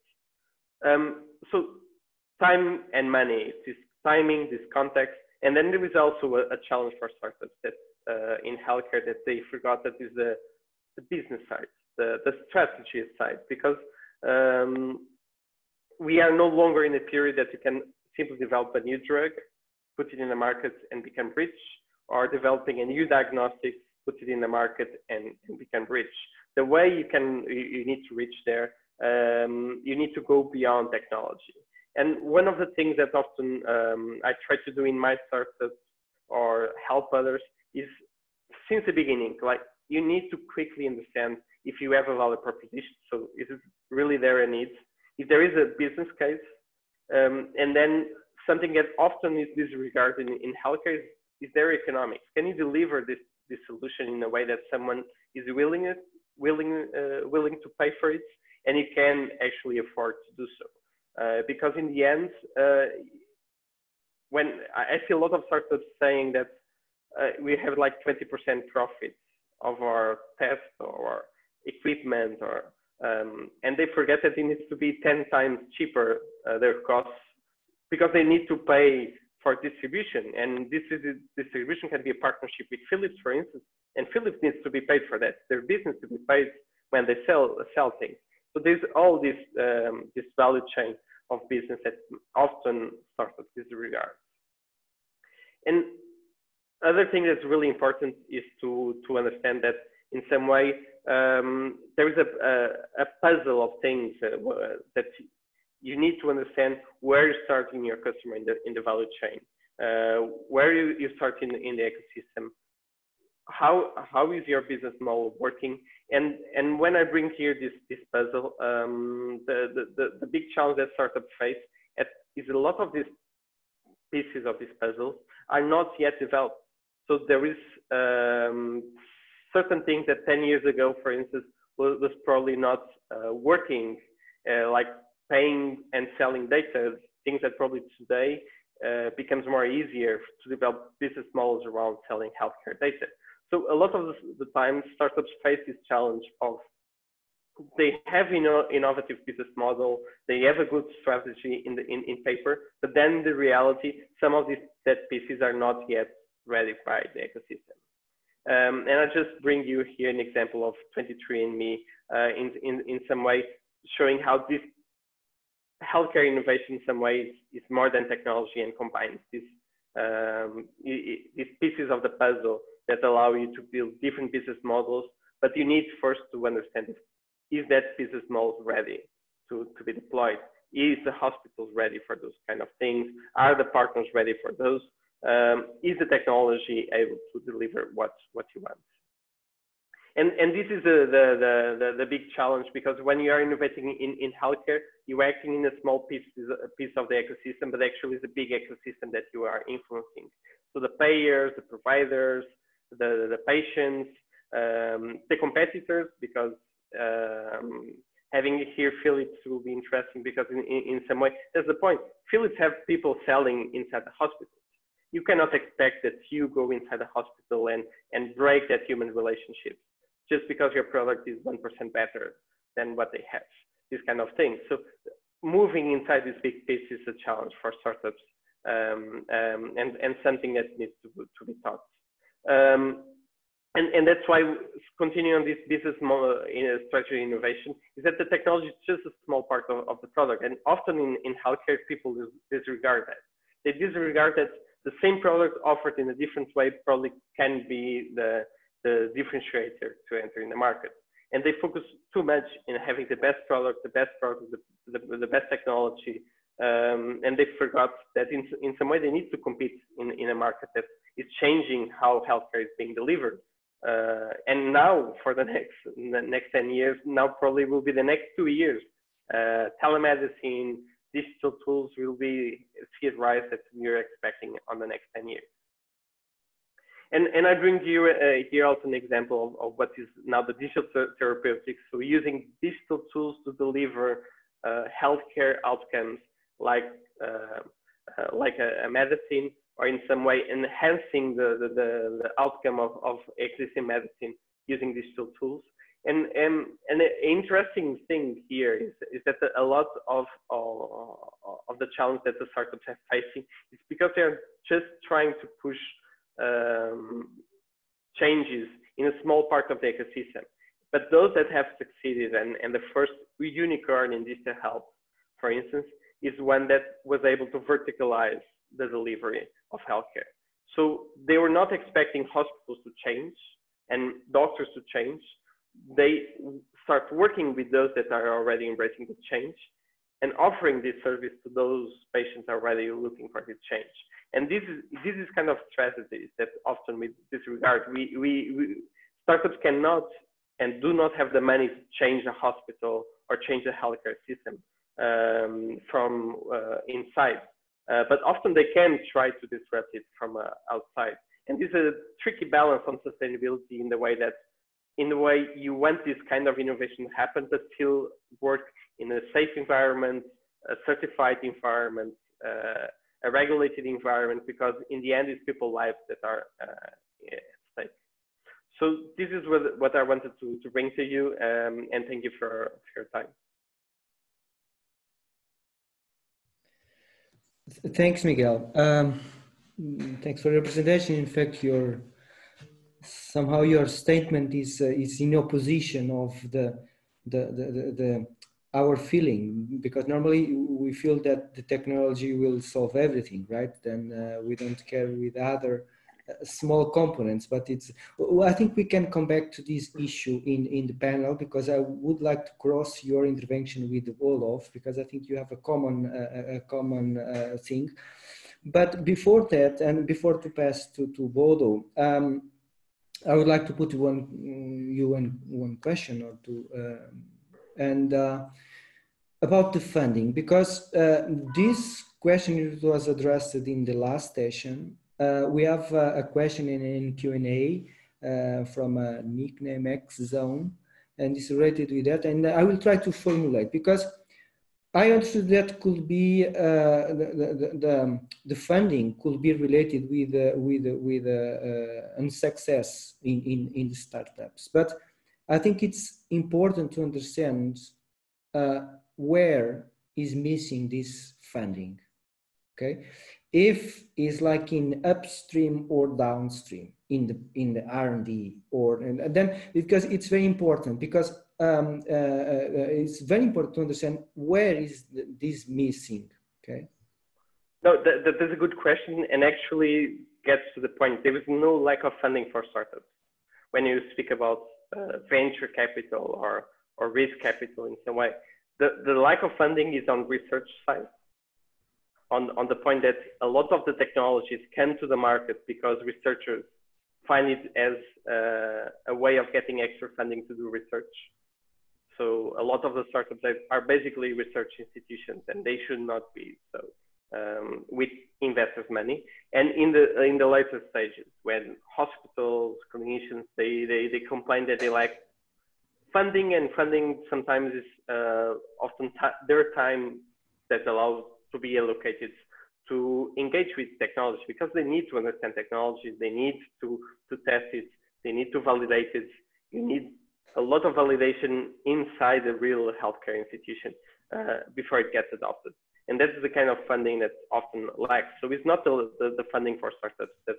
So time and money, this timing, this context, and then there is also a challenge for startups that in healthcare that they forgot that is the business side, the strategy side, because we are no longer in a period that you can simply develop a new drug, put it in the market and become rich, or developing a new diagnostic, put it in the market and become rich. The way you need to reach there, you need to go beyond technology. And one of the things that often I try to do in my startups or help others is, since the beginning, like, you need to quickly understand if you have a value proposition. So is it really there a need? If there is a business case, and then something that often is disregarded in healthcare is their economics. Can you deliver this solution in a way that someone is willing to pay for it, and you can actually afford to do so? Because in the end, when I see a lot of startups saying that we have like 20% profit of our test or equipment, or and they forget that it needs to be 10 times cheaper, their costs, because they need to pay for distribution. And distribution can be a partnership with Philips, for instance, and Philips needs to be paid for that. Their business to be paid when they sell things. So there's all this value chain of business that often startups disregard. And other thing that's really important is to understand that in some way there is a puzzle of things that you need to understand where you're starting your customer in the value chain, where you start in the ecosystem, how is your business model working, and when I bring here this puzzle, the big challenge that startups face is a lot of these pieces of this puzzle are not yet developed. So there is certain things that 10 years ago, for instance, was probably not working, like paying and selling data, things that probably today becomes more easier to develop business models around selling healthcare data. So a lot of the time, startups face this challenge of they have innovative business model, they have a good strategy in paper, but then the reality, some of these that pieces are not yet ready by the ecosystem. And I just bring you here an example of 23andMe in some way, showing how this healthcare innovation in some ways is more than technology and combines these pieces of the puzzle that allow you to build different business models, but you need first to understand is that business model ready to be deployed? Is the hospital ready for those kind of things? Are the partners ready for those? Is the technology able to deliver what you want? And this is the big challenge, because when you are innovating in healthcare, you're acting in a small piece of the ecosystem, but actually it's a big ecosystem that you are influencing. So the payers, the providers, the patients, the competitors, because having here Philips will be interesting, because in some way, that's the point. Philips have people selling inside the hospital. You cannot expect that you go inside the hospital and break that human relationship just because your product is 1% better than what they have, these kind of things. So moving inside this big piece is a challenge for startups, and something that needs to be taught. And that's why continuing on this business model in strategy innovation is that the technology is just a small part of the product. And often in healthcare, people disregard that. They disregard that the same product offered in a different way probably can be the differentiator to enter in the market. And they focus too much in having the best product, the best technology, and they forgot that in some way they need to compete in a market that is changing how healthcare is being delivered. And now for the next 10 years, now probably will be the next 2 years, telemedicine, digital tools will be see a rise that we're expecting on the next 10 years. And I bring to you here also an example of what is now the digital therapeutics. So using digital tools to deliver healthcare outcomes like a medicine, or in some way enhancing the outcome of existing medicine using digital tools. And an interesting thing here is that a lot of the challenge that the startups are facing is because they're just trying to push changes in a small part of the ecosystem. But those that have succeeded, and the first unicorn in digital health, for instance, is one that was able to verticalize the delivery of healthcare. So they were not expecting hospitals to change and doctors to change. They start working with those that are already embracing the change and offering this service to those patients already looking for this change. And this is kind of strategies that often we disregard. We startups cannot and do not have the money to change a hospital or change a healthcare system from inside. But often they can try to disrupt it from outside. And this is a tricky balance on sustainability in the way that, you want this kind of innovation to happen, but still work in a safe environment, a certified environment, a regulated environment, because in the end, it's people's lives that are at stake. So this is what I wanted to bring to you, and thank you for your time. Thanks, Miguel. Thanks for your presentation. In fact, somehow your statement is in opposition of our feeling, because normally we feel that the technology will solve everything, right? Then we don't care with other small components, but I think we can come back to this issue in the panel, because I would like to cross your intervention with Olof, because I think you have a common thing. But before that, and before to pass to Bodo, I would like to put one question or two, and about the funding, because this question was addressed in the last session. We have a question in Q&A from a nickname XZone, and it's related with that. And I will try to formulate, because I understood that could be the funding could be related with success in the startups. But I think it's important to understand where is missing this funding. Okay, if it's like in upstream or downstream in the R&D, or and then, because it's very important, because it's very important to understand where is this missing. Okay. No, that is a good question, and actually gets to the point. There is no lack of funding for startups. When you speak about venture capital or risk capital in some way, the lack of funding is on research side. On the point that a lot of the technologies come to the market because researchers find it as a way of getting extra funding to do research. So a lot of the startups are basically research institutions, and they should not be so. With investors' money, and in the later stages, when hospitals, clinicians, they complain that they lack funding, and funding sometimes is often their time that allows to be allocated to engage with technology, because they need to understand technology, they need to test it, they need to validate it. You need a lot of validation inside a real healthcare institution before it gets adopted. And that's the kind of funding that often lacks. So it's not the funding for startups. That,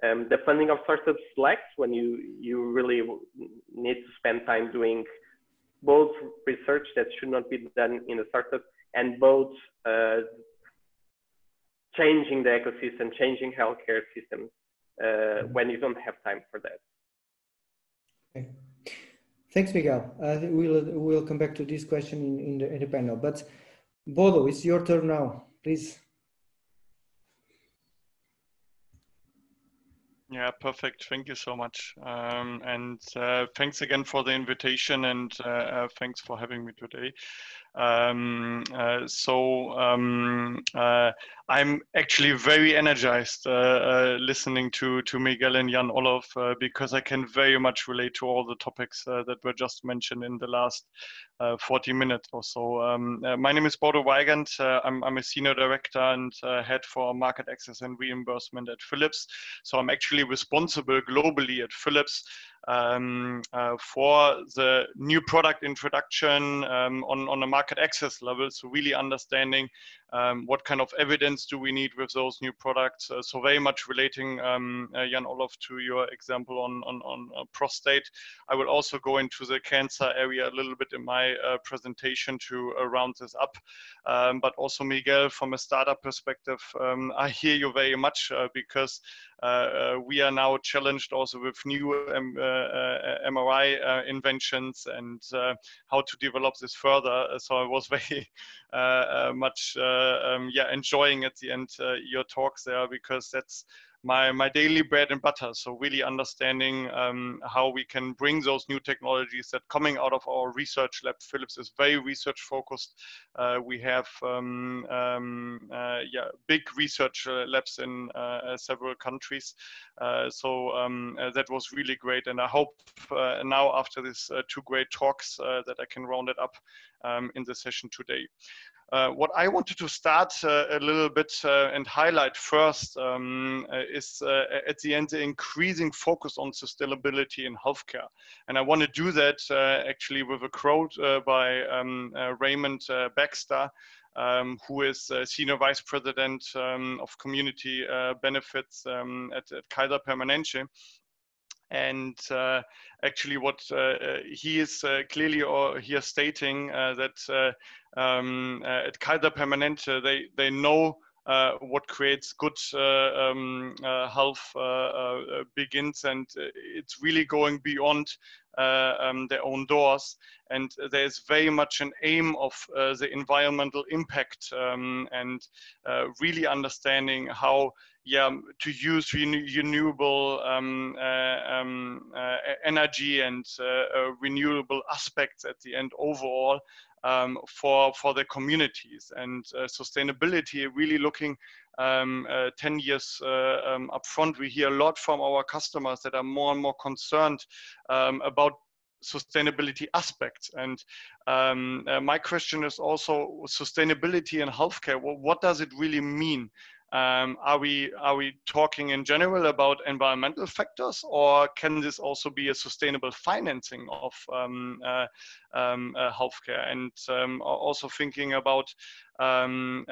the funding of startups lacks when you really need to spend time doing both research that should not be done in a startup, and both changing the ecosystem, changing healthcare systems when you don't have time for that. Okay. Thanks, Miguel. I think we'll come back to this question in the panel. But Bodo, it's your turn now, please. Yeah, perfect. Thank you so much. And thanks again for the invitation, and thanks for having me today. I'm actually very energized listening to Miguel and Jan-Olof because I can very much relate to all the topics that were just mentioned in the last 40 minutes or so. My name is Bodo Weigand. I'm a senior director and head for market access and reimbursement at Philips. So I'm actually responsible globally at Philips for the new product introduction on a market access level. So really understanding what kind of evidence do we need with those new products. So very much relating, Jan-Olof, to your example on prostate. I will also go into the cancer area a little bit in my presentation to round this up. But also Miguel, from a startup perspective, I hear you very much because we are now challenged also with new MRI inventions and how to develop this further. So I was very much enjoying at the end your talks there, because that's my daily bread and butter. So really understanding how we can bring those new technologies that coming out of our research lab. Philips is very research focused. We have big research labs in several countries. That was really great. And I hope now after this two great talks that I can round it up in the session today. What I wanted to start a little bit and highlight first is at the end the increasing focus on sustainability in healthcare. And I want to do that actually with a quote by Raymond Baxter, who is Senior Vice President of Community Benefits at Kaiser Permanente. And actually what he is clearly here stating that at Kaiser Permanente, they know what creates good health begins, and it's really going beyond their own doors. And there's very much an aim of the environmental impact and really understanding how to use renewable energy and renewable aspects at the end overall for the communities. And sustainability, really looking 10 years up front, we hear a lot from our customers that are more and more concerned about sustainability aspects. And my question is also sustainability in healthcare. Well, what does it really mean? Are we talking in general about environmental factors, or can this also be a sustainable financing of healthcare? And also thinking about the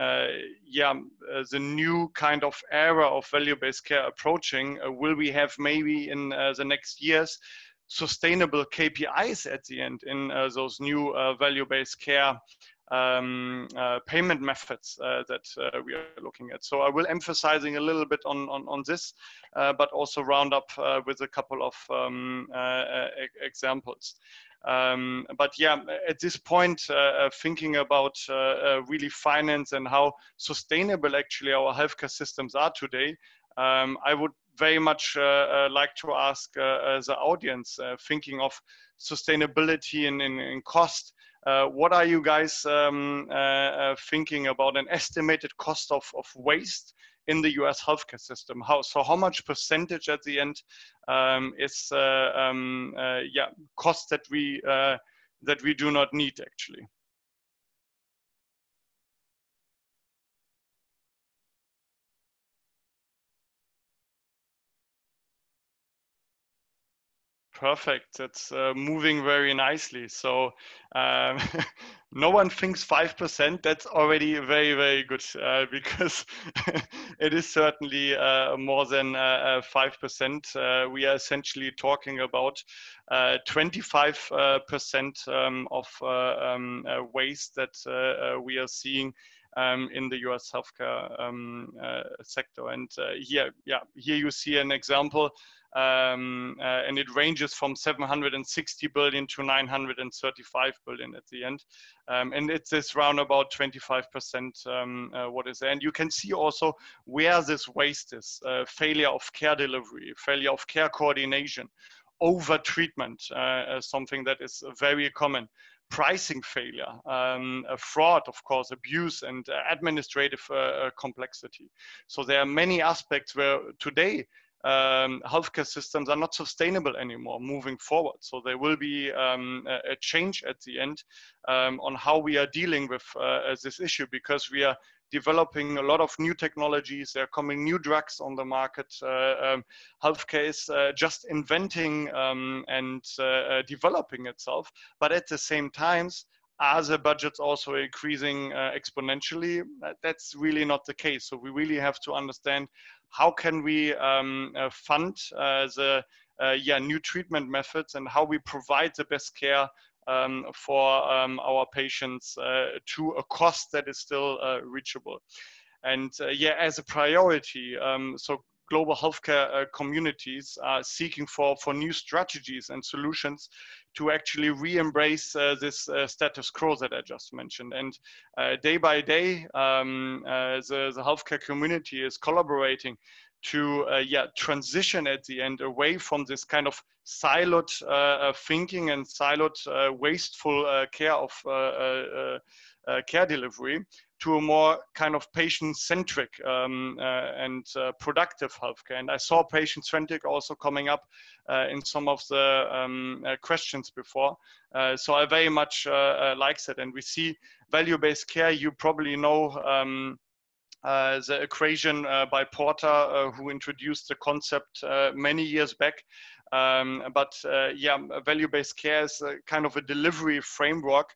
new kind of era of value-based care approaching. Will we have maybe in the next years sustainable KPIs at the end in those new value-based care payment methods that we are looking at? So I will emphasizing a little bit on this, but also round up with a couple of examples. But yeah, at this point, thinking about really finance and how sustainable actually our healthcare systems are today, I would very much like to ask the audience, thinking of sustainability in cost, what are you guys thinking about an estimated cost of waste in the US healthcare system? How much percentage at the end is cost that we do not need actually? Perfect. That's moving very nicely. So no one thinks 5%. That's already very, very good because it is certainly more than 5%. We are essentially talking about 25% of waste that we are seeing in the US healthcare sector. And here you see an example. And it ranges from 760 billion to 935 billion at the end. And it's this round about 25% what is there. And you can see also where this waste is: failure of care delivery, failure of care coordination, over treatment, something that is very common, pricing failure, fraud, of course, abuse, and administrative complexity. So there are many aspects where today healthcare systems are not sustainable anymore moving forward. So there will be a change at the end on how we are dealing with this issue, because we are developing a lot of new technologies. There are coming new drugs on the market. Healthcare is just inventing and developing itself, but at the same time, are the budgets also increasing exponentially? That's really not the case. So we really have to understand how can we fund the new treatment methods, and how we provide the best care for our patients to a cost that is still reachable. And as a priority, so global healthcare communities are seeking for new strategies and solutions to actually re-embrace this status quo that I just mentioned. And day by day, the healthcare community is collaborating to transition at the end away from this kind of siloed thinking and siloed wasteful care of care delivery, to a more kind of patient-centric and productive healthcare. And I saw patient-centric also coming up in some of the questions before. So I very much like that. And we see value-based care, you probably know the equation by Porter, who introduced the concept many years back. Value-based care is kind of a delivery framework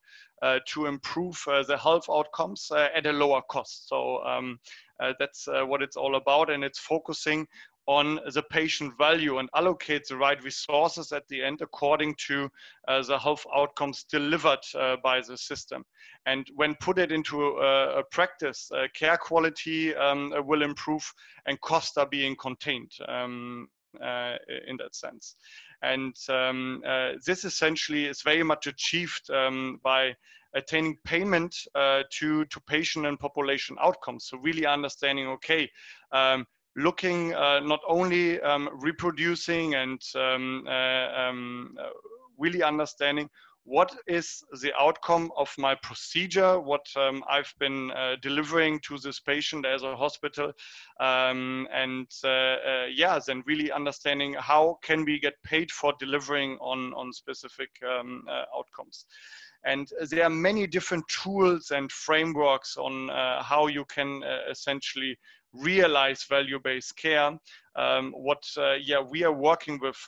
to improve the health outcomes at a lower cost. So that's what it's all about, and it's focusing on the patient value and allocate the right resources at the end according to the health outcomes delivered by the system. And when put it into a practice, care quality will improve and costs are being contained in that sense. And this essentially is very much achieved by attaining payment to patient and population outcomes. So really understanding, okay, looking not only reproducing and really understanding what is the outcome of my procedure, what I've been delivering to this patient as a hospital, then really understanding how can we get paid for delivering on specific outcomes. And there are many different tools and frameworks on how you can essentially realize value-based care. What we are working with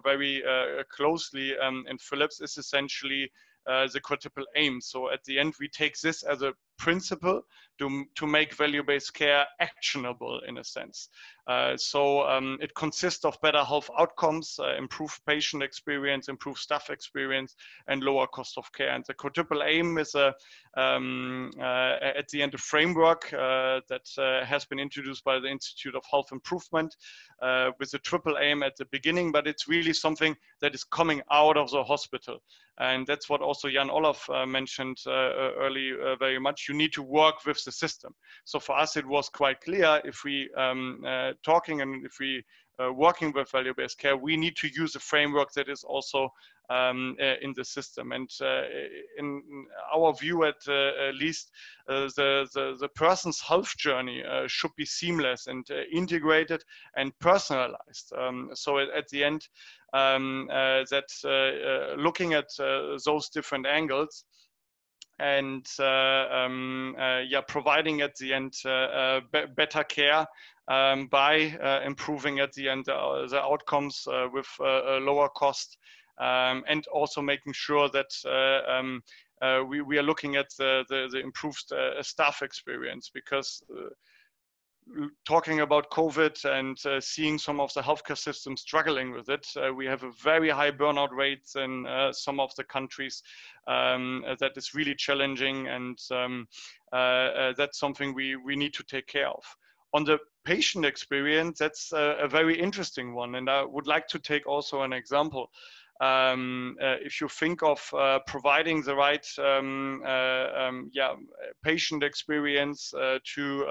very closely in Philips is essentially the quadruple aim. So at the end, we take this as a principle to make value-based care actionable in a sense. It consists of better health outcomes, improved patient experience, improved staff experience, and lower cost of care. And the quadruple aim is at the end a framework that has been introduced by the Institute of Health Improvement with a triple aim at the beginning, but it's really something that is coming out of the hospital. And that's what also Jan Olaf mentioned early very much. You need to work with the system. So for us, it was quite clear if we talking and if we working with value-based care, we need to use a framework that is also in the system. And in our view, at least, the person's health journey should be seamless and integrated and personalized. So at the end, looking at those different angles, and providing at the end better care by improving at the end the outcomes with a lower cost, and also making sure that we are looking at the improved staff experience, because talking about COVID and seeing some of the healthcare systems struggling with it, we have a very high burnout rates in some of the countries. That is really challenging, and that's something we need to take care of. On the patient experience, that's a very interesting one, and I would like to take also an example. If you think of providing the right patient experience to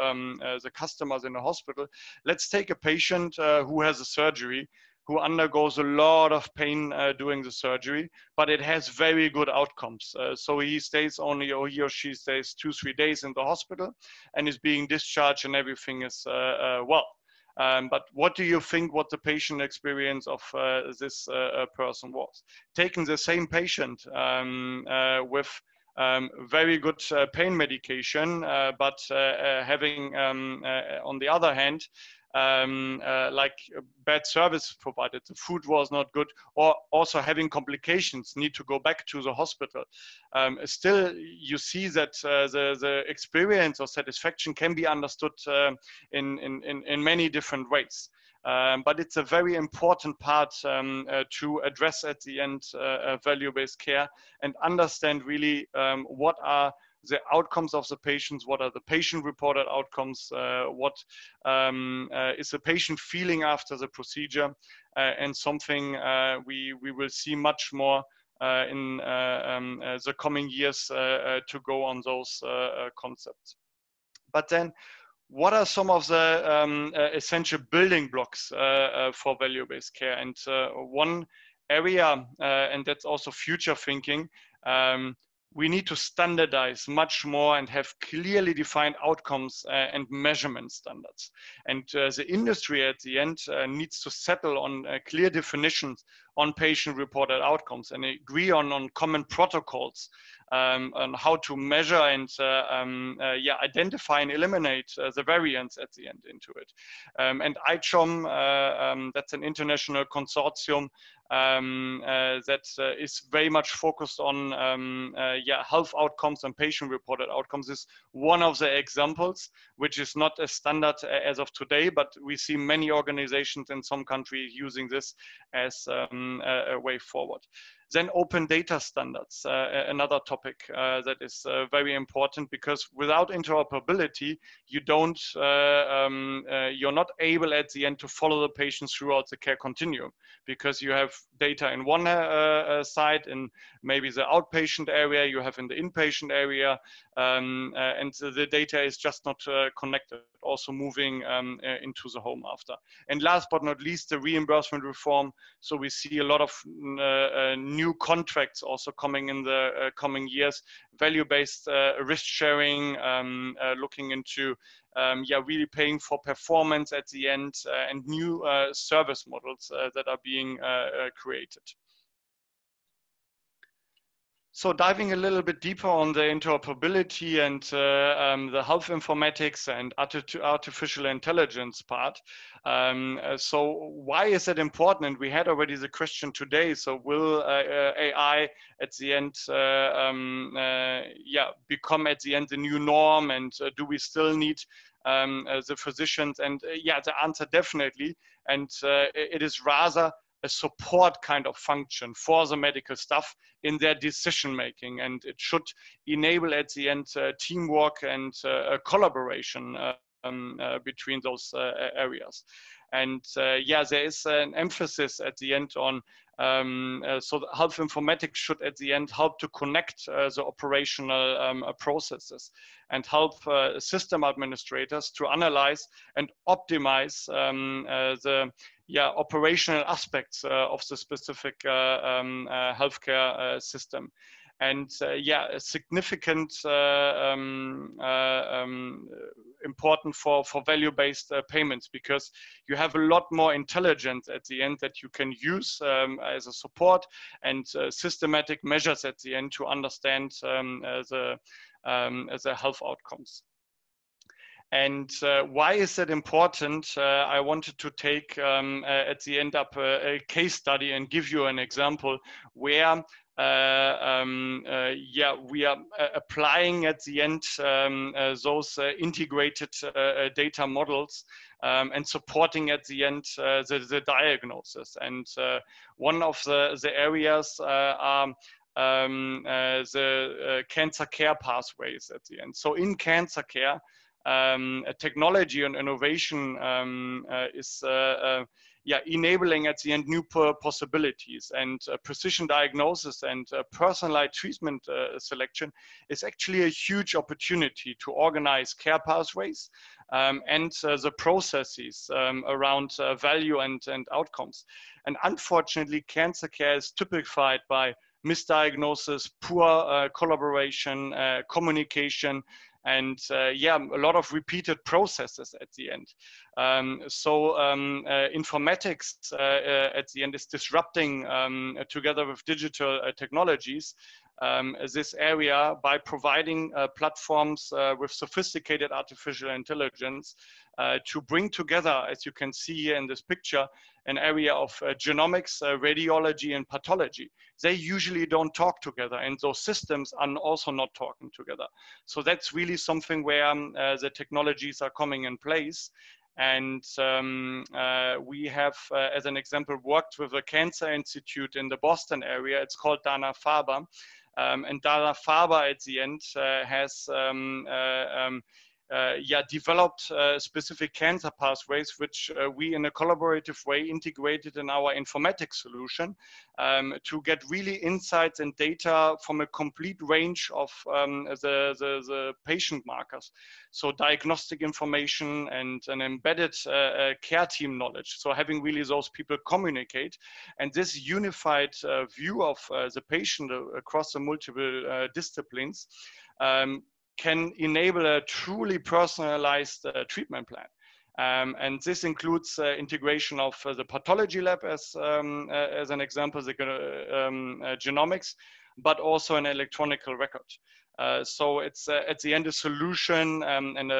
the customers in the hospital, let's take a patient who has a surgery, who undergoes a lot of pain during the surgery, but it has very good outcomes. So he stays only, or he or she stays 2-3 days in the hospital and is being discharged, and everything is well. But what do you think what the patient experience of this person was? Taking the same patient with very good pain medication, but having, on the other hand, like bad service provided, the food was not good, or also having complications, need to go back to the hospital. Still, you see that the experience or satisfaction can be understood in many different ways. But it's a very important part to address at the end value-based care, and understand really what are the outcomes of the patients, what are the patient-reported outcomes, what is the patient feeling after the procedure, and something we will see much more in the coming years to go on those concepts. But then, what are some of the essential building blocks for value-based care? And one area, and that's also future thinking, we need to standardize much more and have clearly defined outcomes and measurement standards. And the industry at the end needs to settle on clear definitions on patient-reported outcomes and agree on common protocols on how to measure and identify and eliminate the variance at the end into it. And ICHOM, that's an international consortium that is very much focused on health outcomes and patient-reported outcomes, is one of the examples, which is not a standard as of today, but we see many organizations in some countries using this as a way forward. Then open data standards, another topic that is very important, because without interoperability, you don't, you're not able at the end to follow the patients throughout the care continuum, because you have data in one side, in maybe the outpatient area, you have in the inpatient area, and the data is just not connected, also moving into the home after. And last but not least, the reimbursement reform. So we see a lot of new contracts also coming in the coming years, value-based risk sharing, looking into really paying for performance at the end, and new service models that are being created. So diving a little bit deeper on the interoperability and the health informatics and artificial intelligence part. So why is it important? And we had already the question today. So will AI at the end, become at the end the new norm? And do we still need the physicians? And yeah, the answer definitely. And it is rather a support kind of function for the medical staff in their decision making, and it should enable at the end teamwork and collaboration between those areas. And yeah, there is an emphasis at the end on so the health informatics should at the end help to connect the operational processes and help system administrators to analyze and optimize the operational aspects of the specific healthcare system. And a significant important for value-based payments, because you have a lot more intelligence at the end that you can use as a support and systematic measures at the end to understand the health outcomes. And why is that important? I wanted to take at the end up a case study and give you an example where we are applying at the end those integrated data models and supporting at the end the diagnosis. And one of the areas are the cancer care pathways at the end. So in cancer care, technology and innovation is enabling at the end new possibilities, and precision diagnosis and personalized treatment selection is actually a huge opportunity to organize care pathways and the processes around value and outcomes. And unfortunately, cancer care is typified by misdiagnosis, poor collaboration, communication, and a lot of repeated processes at the end. Informatics at the end is disrupting together with digital technologies this area by providing platforms with sophisticated artificial intelligence to bring together, as you can see here in this picture, an area of genomics, radiology, and pathology. They usually don't talk together, and those systems are also not talking together. So that's really something where the technologies are coming in place. And we have, as an example, worked with a cancer institute in the Boston area. It's called Dana-Farber. And Dana-Farber at the end has developed specific cancer pathways, which we in a collaborative way integrated in our informatics solution to get really insights and data from a complete range of the patient markers. So diagnostic information and an embedded care team knowledge. So having really those people communicate, and this unified view of the patient across the multiple disciplines can enable a truly personalized treatment plan. And this includes integration of the pathology lab as an example, the genomics, but also an electronic record. So it's at the end a solution and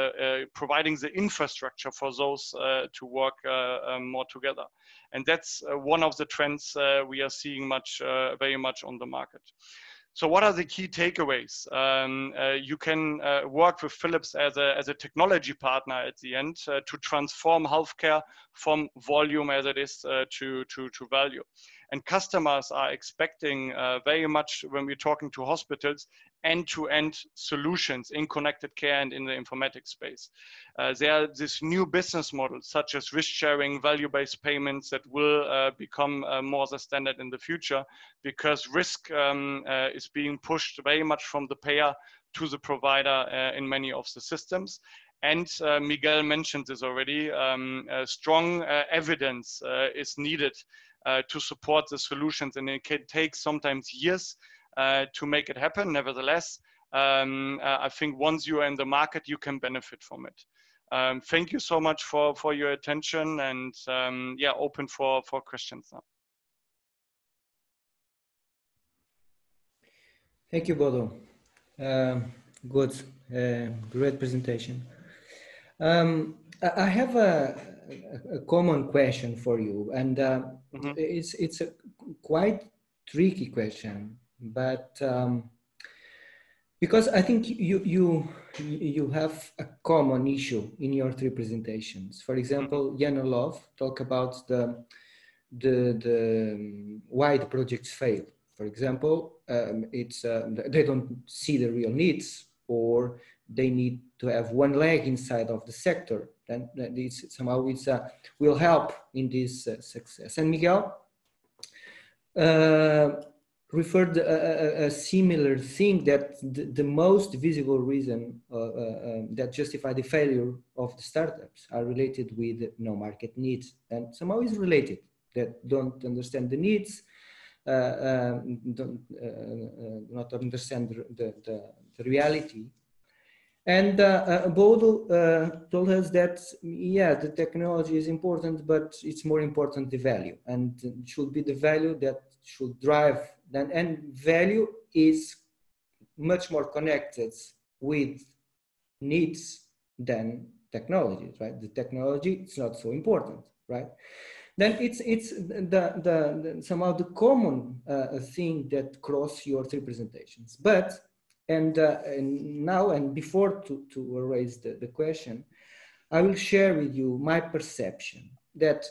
providing the infrastructure for those to work more together. And that's one of the trends we are seeing very much on the market. So what are the key takeaways? You can work with Philips as a technology partner at the end to transform healthcare from volume as it is to value. And customers are expecting very much, when we're talking to hospitals, end-to-end solutions in connected care and in the informatics space. There are this new business models such as risk sharing, value-based payments that will become more the standard in the future, because risk is being pushed very much from the payer to the provider in many of the systems. And Miguel mentioned this already, strong evidence is needed to support the solutions, and it can take sometimes years to make it happen. Nevertheless, I think once you are in the market, you can benefit from it. Thank you so much for your attention, and open for questions now. Thank you, Bodo. Good, great presentation. I have a common question for you, and it's a quite tricky question, but because I think you have a common issue in your three presentations. For example, Jan and Love talk about the why the projects fail. For example, it's they don't see the real needs, or they need to have one leg inside of the sector. Then it's somehow will help in this success. And Miguel referred a similar thing, that the most visible reason that justify the failure of the startups are related with no market needs, and somehow is related, that don't understand the needs, don't not understand the reality. And Bodo told us that, yeah, the technology is important, but it's more important the value, and it should be the value that should drive. And value is much more connected with needs than technology, right? The technology is not so important, right? Then it's the somehow the common thing that cross your three presentations. But and now and before to raise the question, I will share with you my perception that,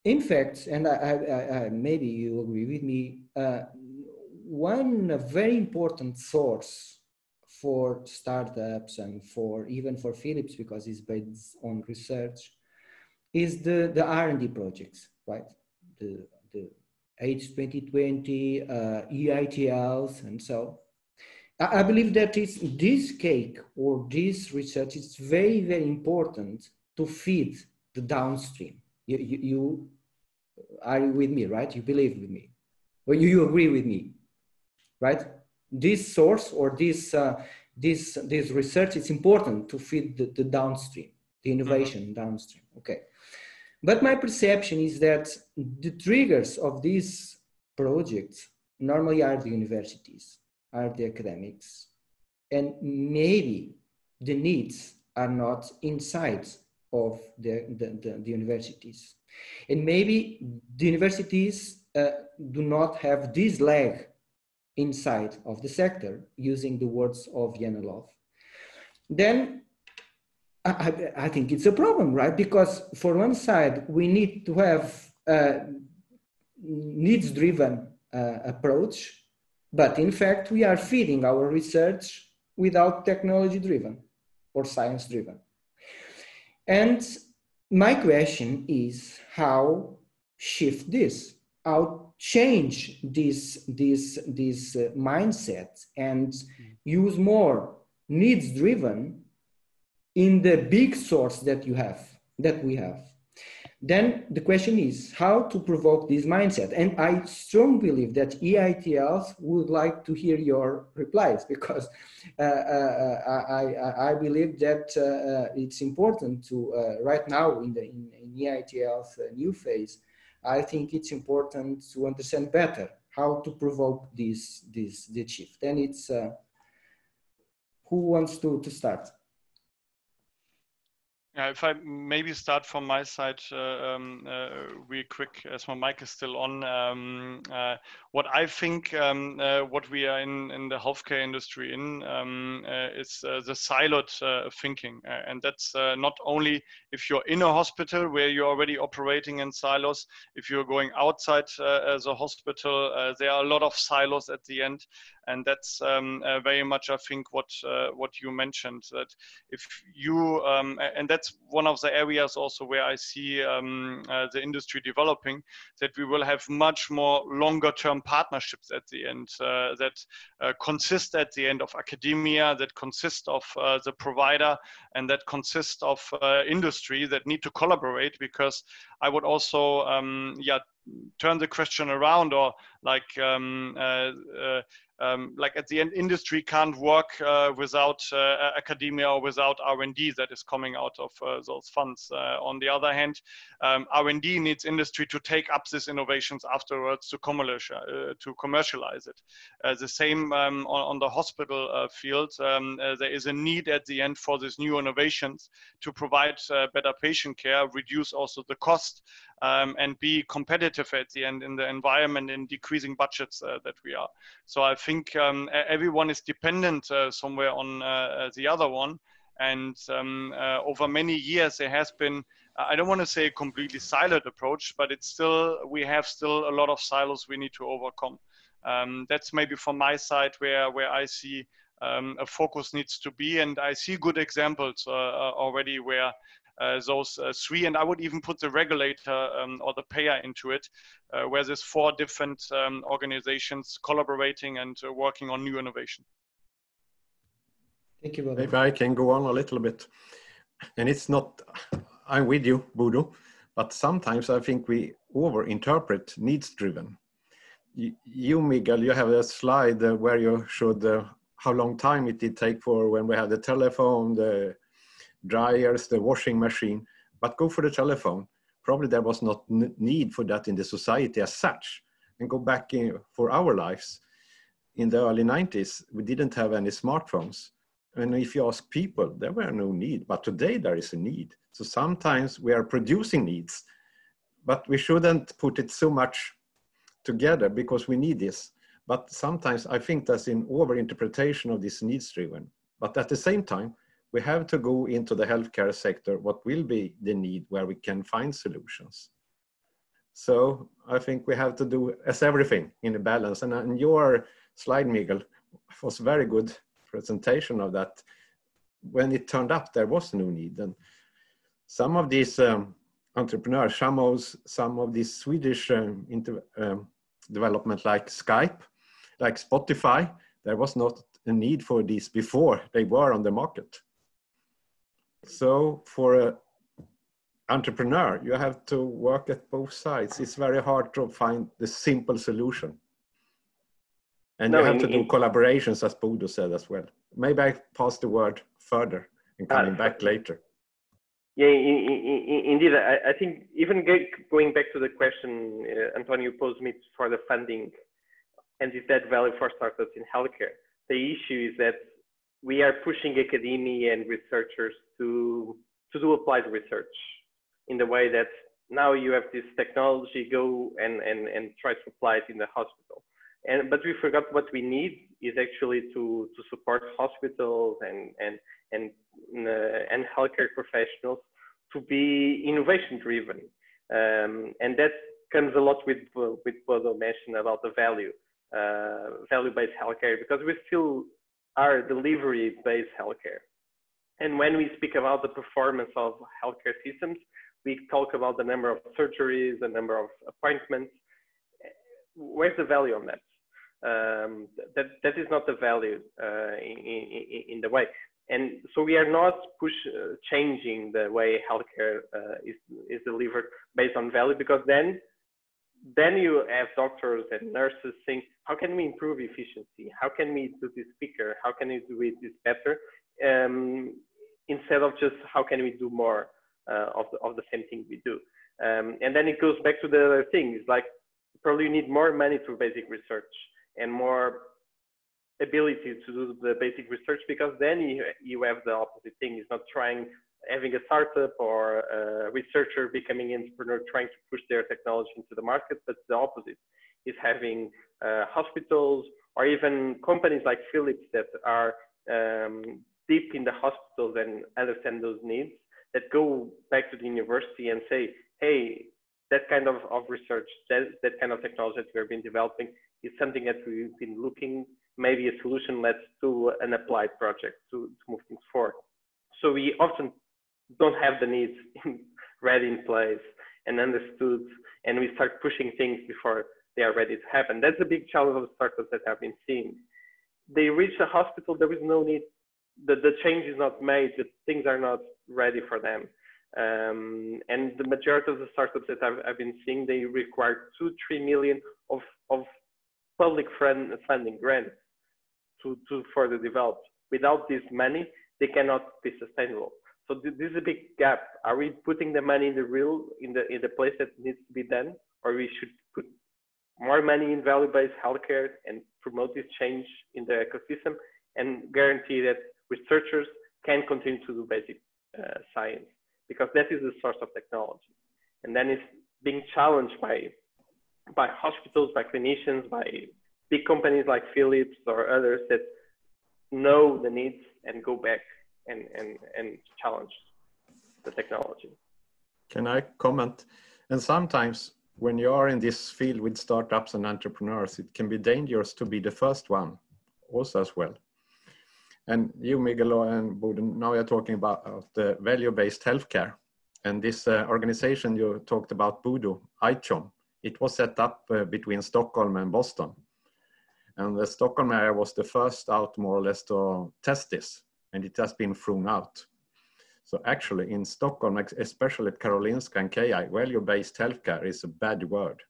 in fact, and I maybe you agree with me, one very important source for startups and for even for Philips, because it's based on research, is the R&D projects, right? The H 2020, EITLs, and so. I believe that it's this cake or this research is very, very important to feed the downstream. You are with me, right? You believe with me, or you agree with me, right? This source or this research is important to feed the downstream, the innovation downstream. Okay, but my perception is that the triggers of these projects normally are the universities, are the academics, and maybe the needs are not inside of the universities. And maybe the universities do not have this leg inside of the sector, using the words of Yanilov. Then I think it's a problem, right? Because for one side, we need to have a needs-driven approach, but in fact, we are feeding our research without technology-driven or science-driven. And my question is how shift this, how change this mindset and use more needs-driven in the big source that we have. Then the question is how to provoke this mindset. And I strongly believe that EITLs would like to hear your replies, because I believe that it's important to, right now in EITL's new phase, I think it's important to understand better how to provoke the shift. And it's, who wants to start? Yeah, if I maybe start from my side real quick, as my mic is still on. What I think, what we are in the healthcare industry is the siloed thinking. And that's not only if you're in a hospital where you're already operating in silos, if you're going outside as a hospital, there are a lot of silos at the end. And that's very much, I think, what you mentioned, that if you, and that's one of the areas also where I see the industry developing, that we will have much more longer term partnerships at the end that consist at the end of academia, that consist of the provider, and that consist of industry that need to collaborate. Because I would also turn the question around, or like like at the end, industry can't work without academia or without R&D that is coming out of those funds. On the other hand, R&D needs industry to take up these innovations afterwards to commercialize it. The same on the hospital field. There is a need at the end for these new innovations to provide better patient care, reduce also the cost, and be competitive at the end in the environment in decreasing budgets that we are. So I think everyone is dependent somewhere on the other one. And over many years, there has been, I don't want to say a completely siloed approach, but it's still, we have still a lot of silos we need to overcome. That's maybe from my side where I see a focus needs to be. And I see good examples already where those three, and I would even put the regulator or the payer into it, where there's 4 different organizations collaborating and working on new innovation. Thank you, Bodo. If I can go on a little bit, and it's not, I'm with you, Bodo, but sometimes I think we overinterpret needs-driven. You, Miguel, you have a slide where you showed how long time it did take for when we had the telephone, the dryers, the washing machine, but go for the telephone. Probably there was not need for that in the society as such. And go back for our lives. In the early 90s, we didn't have any smartphones. And if you ask people, there were no need, but today there is a need. So sometimes we are producing needs, but we shouldn't put it so much together because we need this. But sometimes I think that's an overinterpretation of this needs-driven. But at the same time, we have to go into the healthcare sector, what will be the need where we can find solutions. So I think we have to do as everything in a balance. And your slide, Miguel, was very good presentation of that. When it turned up, there was no need. And some of these entrepreneurs, some of these Swedish development like Skype, like Spotify, there was not a need for these before they were on the market. So for an entrepreneur, you have to work at both sides. It's very hard to find the simple solution. And you have to do collaborations, as Bodo said as well. Maybe I pass the word further and coming back later. Yeah, indeed. I think even going back to the question Antonio posed me for the funding and is that value for startups in healthcare, the issue is that we are pushing academia and researchers to do applied research in the way that now you have this technology, go and try to apply it in the hospital. But we forgot what we need is actually to support hospitals and healthcare professionals to be innovation driven. And that comes a lot with Bodo mentioned about the value-based healthcare, because we still are delivery-based healthcare. And when we speak about the performance of healthcare systems, we talk about the number of surgeries, the number of appointments. Where's the value on that? That is not the value in the way. And so we are not changing the way healthcare is delivered based on value, because then you have doctors and nurses saying, how can we improve efficiency? How can we do this quicker? How can we do this better? Instead of just how can we do more of the same thing we do. And then it goes back to the other things, like probably you need more money for basic research and more ability to do the basic research, because then you have the opposite thing. It's not having a startup or a researcher becoming an entrepreneur trying to push their technology into the market, but the opposite is having hospitals or even companies like Philips that are deep in the hospitals and understand those needs, that go back to the university and say, hey, that kind of research, that kind of technology that we've been developing is something that we've been looking, maybe a solution, let's do an applied project to move things forward. So we often don't have the needs ready in place and understood, and we start pushing things before they are ready to happen. That's a big challenge of startups that I've been seeing. They reach the hospital, there is no need, the change is not made, the things are not ready for them. And the majority of the startups that I've been seeing, they require 2-3 million of public funding grants to further develop. Without this money, they cannot be sustainable. So this is a big gap. Are we putting the money in the place that needs to be done, or we should put more money in value-based healthcare and promote this change in the ecosystem and guarantee that researchers can continue to do basic science, because that is the source of technology. And then it's being challenged by hospitals, by clinicians, by big companies like Philips or others that know the needs and go back and challenge the technology. Can I comment? And sometimes when you are in this field with startups and entrepreneurs, it can be dangerous to be the first one also as well. And you, Miguel and Bodil, now you're talking about the value-based healthcare. And this organization you talked about, Bodo, ICHOM, it was set up between Stockholm and Boston. And the Stockholm area was the first out more or less to test this, and it has been thrown out. So actually in Stockholm, especially at Karolinska and KI, value-based healthcare is a bad word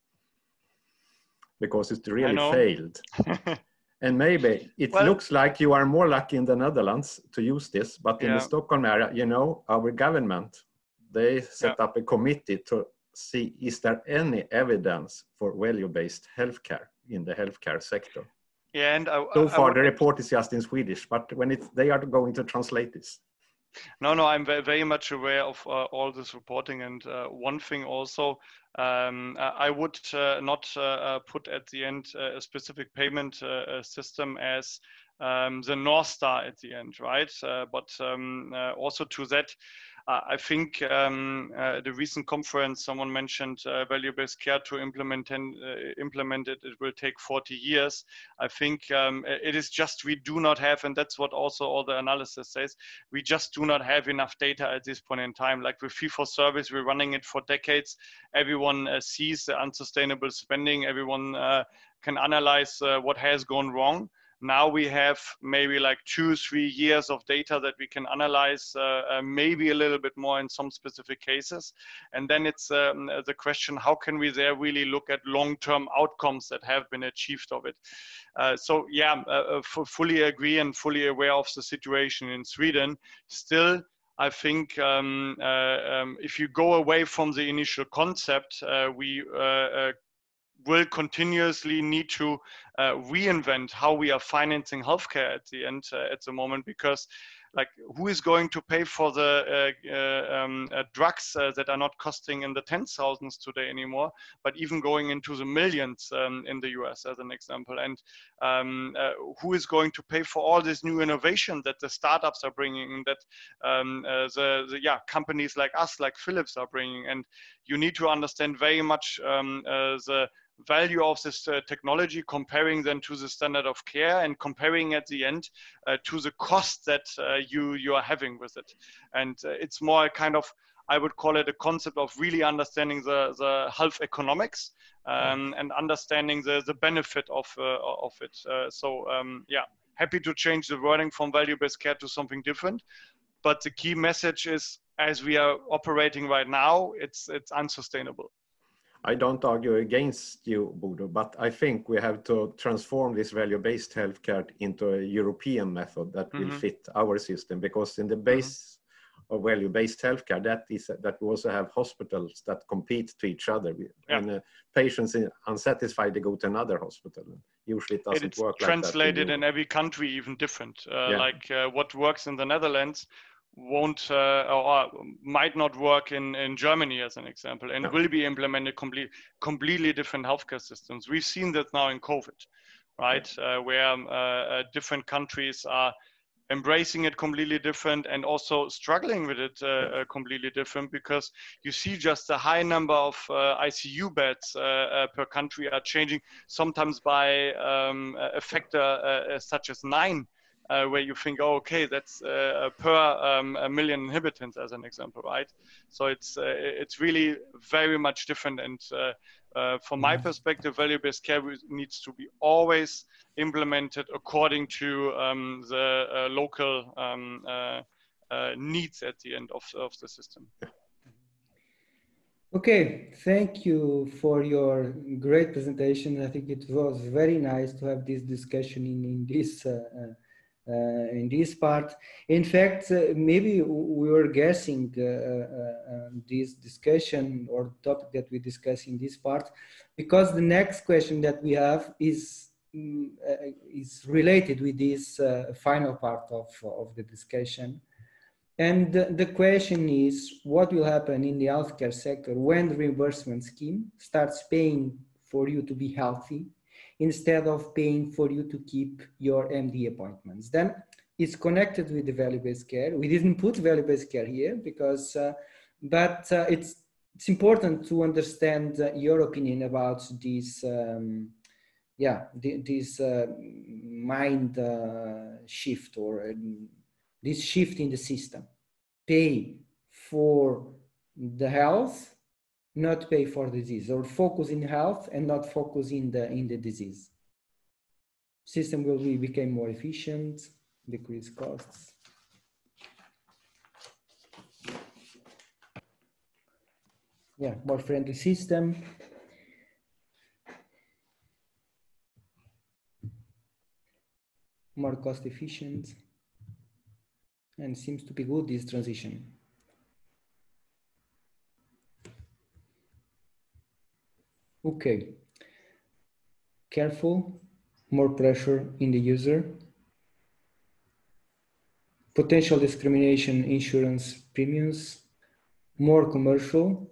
because it really failed. And maybe it looks like you are more lucky in the Netherlands to use this, but in the Stockholm area, you know, our government, they set up a committee to see, is there any evidence for value-based healthcare in the healthcare sector? Yeah, and so far the report is just in Swedish, but when they are going to translate this. No, I'm very much aware of all this reporting. And one thing also, I would not put at the end a specific payment system as the North Star at the end, right? But also to that, I think the recent conference, someone mentioned value-based care to implement it, it will take 40 years. I think it is just, we do not have, and that's what also all the analysis says, we just do not have enough data at this point in time. Like with fee-for-service, we're running it for decades. Everyone sees the unsustainable spending. Everyone can analyze what has gone wrong. Now we have maybe like 2-3 years of data that we can analyze, maybe a little bit more in some specific cases. And then it's the question, how can we there really look at long-term outcomes that have been achieved of it? So yeah, fully agree and fully aware of the situation in Sweden. Still, I think if you go away from the initial concept, we will continuously need to reinvent how we are financing healthcare at the end, at the moment, because like who is going to pay for the drugs that are not costing in the 10,000s today anymore, but even going into the millions in the US as an example, and who is going to pay for all this new innovation that the startups are bringing, that the companies like us, like Philips, are bringing. And you need to understand very much the value of this technology, comparing them to the standard of care and comparing at the end to the cost that you are having with it. And it's more kind of, I would call it a concept of really understanding the health economics and understanding the benefit of it. Yeah, happy to change the wording from value-based care to something different. But the key message is, as we are operating right now, it's unsustainable. I don't argue against you, Bodo, but I think we have to transform this value-based healthcare into a European method that will fit our system, because in the base of value-based healthcare, that is that we also have hospitals that compete to each other. And patients unsatisfied, they go to another hospital. Usually it doesn't work like that. It's translated in every country even different. Like what works in the Netherlands won't or might not work in Germany, as an example, and will be implemented completely different healthcare systems. We've seen that now in COVID, right? Where different countries are embracing it completely different and also struggling with it completely different, because you see just the high number of ICU beds per country are changing, sometimes by a factor such as 9. Where you think, oh, okay, that's per a million inhabitants, as an example, right? So it's really very much different. And from my perspective, value-based care needs to be always implemented according to the local needs at the end of the system. Okay, thank you for your great presentation. I think it was very nice to have this discussion in this part. In fact, maybe we were guessing this discussion or topic that we discuss in this part, because the next question that we have is related with this final part of the discussion. And the question is, what will happen in the healthcare sector when the reimbursement scheme starts paying for you to be healthy instead of paying for you to keep your MD appointments? Then it's connected with the value-based care. We didn't put value-based care here because, but it's important to understand your opinion about this, this mind shift or this shift in the system. Pay for the health, not pay for disease, or focus in health and not focus in the disease. System will become more efficient, decrease costs. Yeah, more friendly system. More cost efficient. And seems to be good, this transition. Okay. Careful, more pressure in the user. Potential discrimination insurance premiums, more commercial.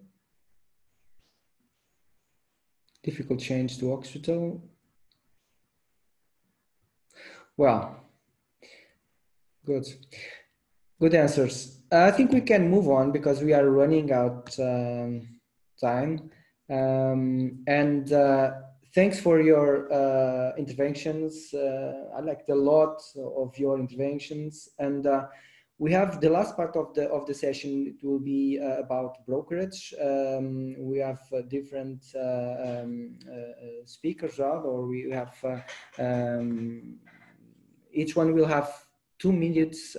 Difficult change to hospital. Well, good. Good answers. I think we can move on because we are running out time. Thanks for your interventions. I liked a lot of your interventions, and we have the last part of the session. It will be about brokerage. We have different speakers, or we have each one will have 2 minutes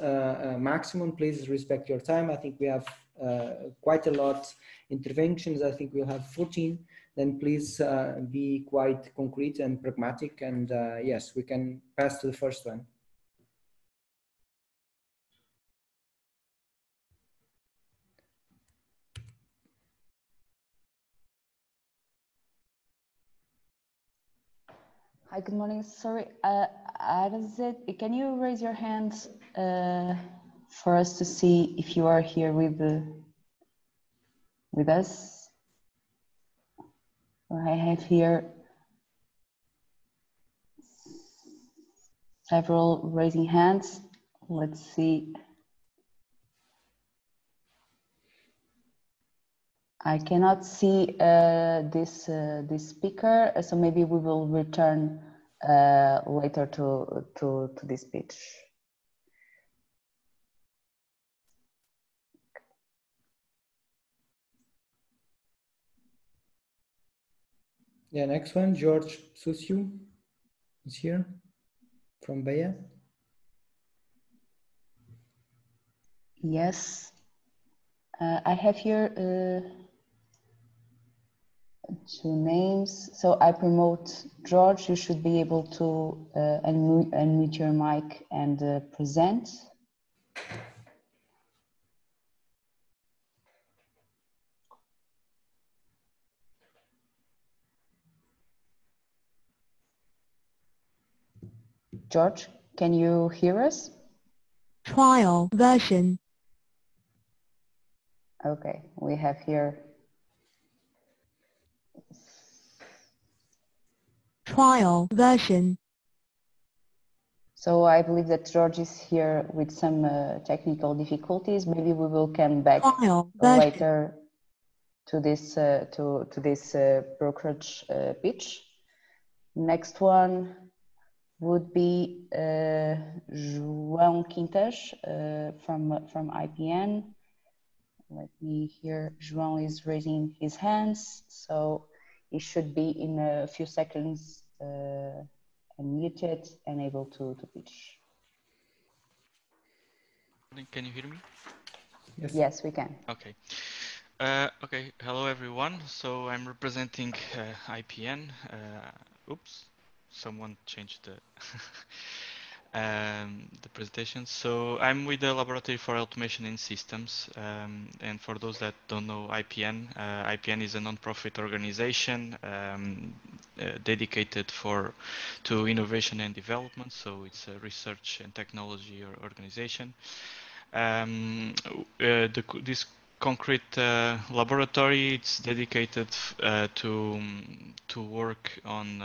maximum. Please respect your time. I think we have quite a lot interventions. I think we'll have 14. Then please be quite concrete and pragmatic. And yes, we can pass to the first one. Hi, good morning. Sorry, can you raise your hand for us to see if you are here with us? I have here several raising hands. Let's see. I cannot see this speaker, so maybe we will return later to this speech. Yeah, next one, George Susiu is here from Bahia. Yes, I have here 2 names. So I promote George. You should be able to unmute your mic and present. George, can you hear us? Trial version. Okay, we have here. Trial version. So I believe that George is here with some technical difficulties. Maybe we will come back later to this brokerage pitch. Next one would be João Quintas from IPN. Let me hear. João is raising his hands, so he should be in a few seconds unmuted and able to pitch. Can you hear me? Yes. Yes, we can. Okay. Okay, hello everyone. So I'm representing IPN. Oops, someone changed the presentation. So I'm with the Laboratory for Automation in Systems. And for those that don't know IPN, IPN is a non-profit organization dedicated to innovation and development. So it's a research and technology organization. This concrete laboratory, it's dedicated to work on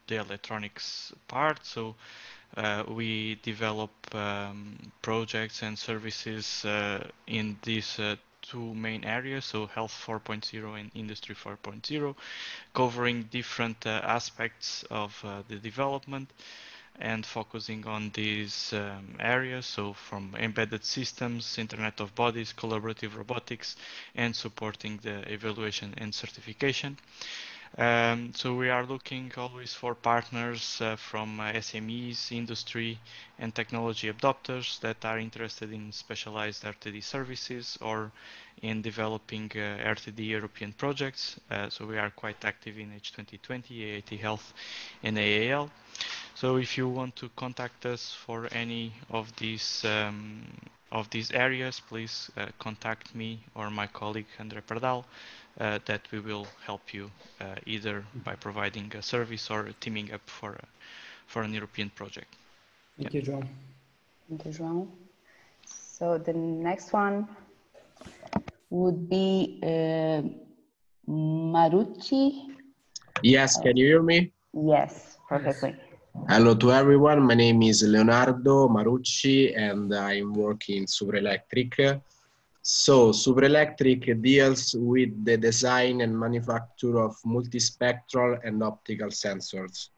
the electronics part. So we develop projects and services in these two main areas, so Health 4.0 and Industry 4.0, covering different aspects of the development and focusing on these areas, so from embedded systems, Internet of Bodies, collaborative robotics, and supporting the evaluation and certification. So we are looking always for partners from SMEs, industry, and technology adopters that are interested in specialized RTD services or in developing RTD European projects. So we are quite active in H2020, AIT Health, and AAL. So if you want to contact us for any of these areas, please contact me or my colleague Andre Pardal, that we will help you either by providing a service or teaming up for an European project. Thank you, João. Thank you, João. So the next one would be Marucci. Yes, can you hear me? Yes, perfectly. Yes. Hello to everyone. My name is Leonardo Marucci and I'm working in Superelectric. So Superelectric deals with the design and manufacture of multispectral and optical sensors.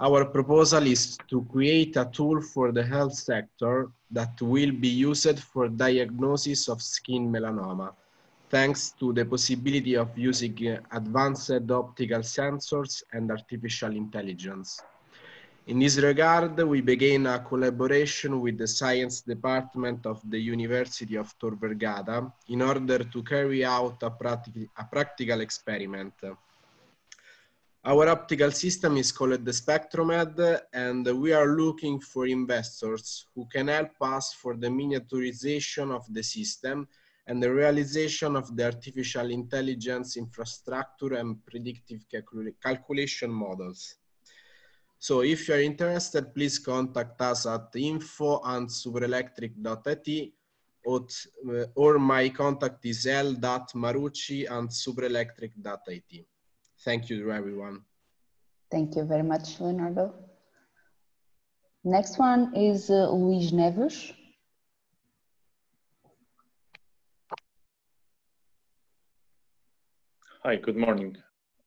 Our proposal is to create a tool for the health sector that will be used for diagnosis of skin melanoma, thanks to the possibility of using advanced optical sensors and artificial intelligence. In this regard, we began a collaboration with the science department of the University of Tor Vergata in order to carry out a practical experiment. Our optical system is called the SpectroMed, and we are looking for investors who can help us for the miniaturization of the system and the realization of the artificial intelligence infrastructure and predictive calculation models. So if you're interested, please contact us at info@superelectric.it or my contact is l.marucci@superelectric.it. Thank you to everyone. Thank you very much, Leonardo. Next one is Luís Neves. Hi, good morning.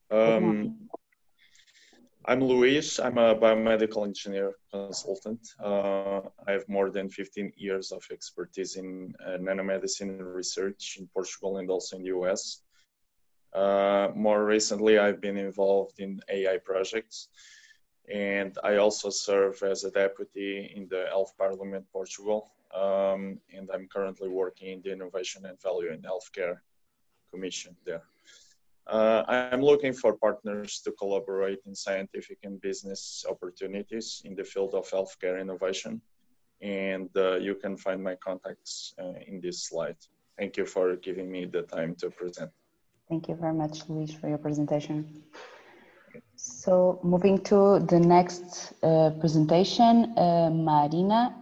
Good morning. I'm Luis. I'm a biomedical engineer consultant. I have more than 15 years of expertise in nanomedicine research in Portugal and also in the US. More recently, I've been involved in AI projects, and I also serve as a deputy in the Health Parliament Portugal, and I'm currently working in the Innovation and Value in Healthcare Commission there. I'm looking for partners to collaborate in scientific and business opportunities in the field of healthcare innovation, and you can find my contacts in this slide. Thank you for giving me the time to present. Thank you very much, Luis, for your presentation. So moving to the next presentation, Marina.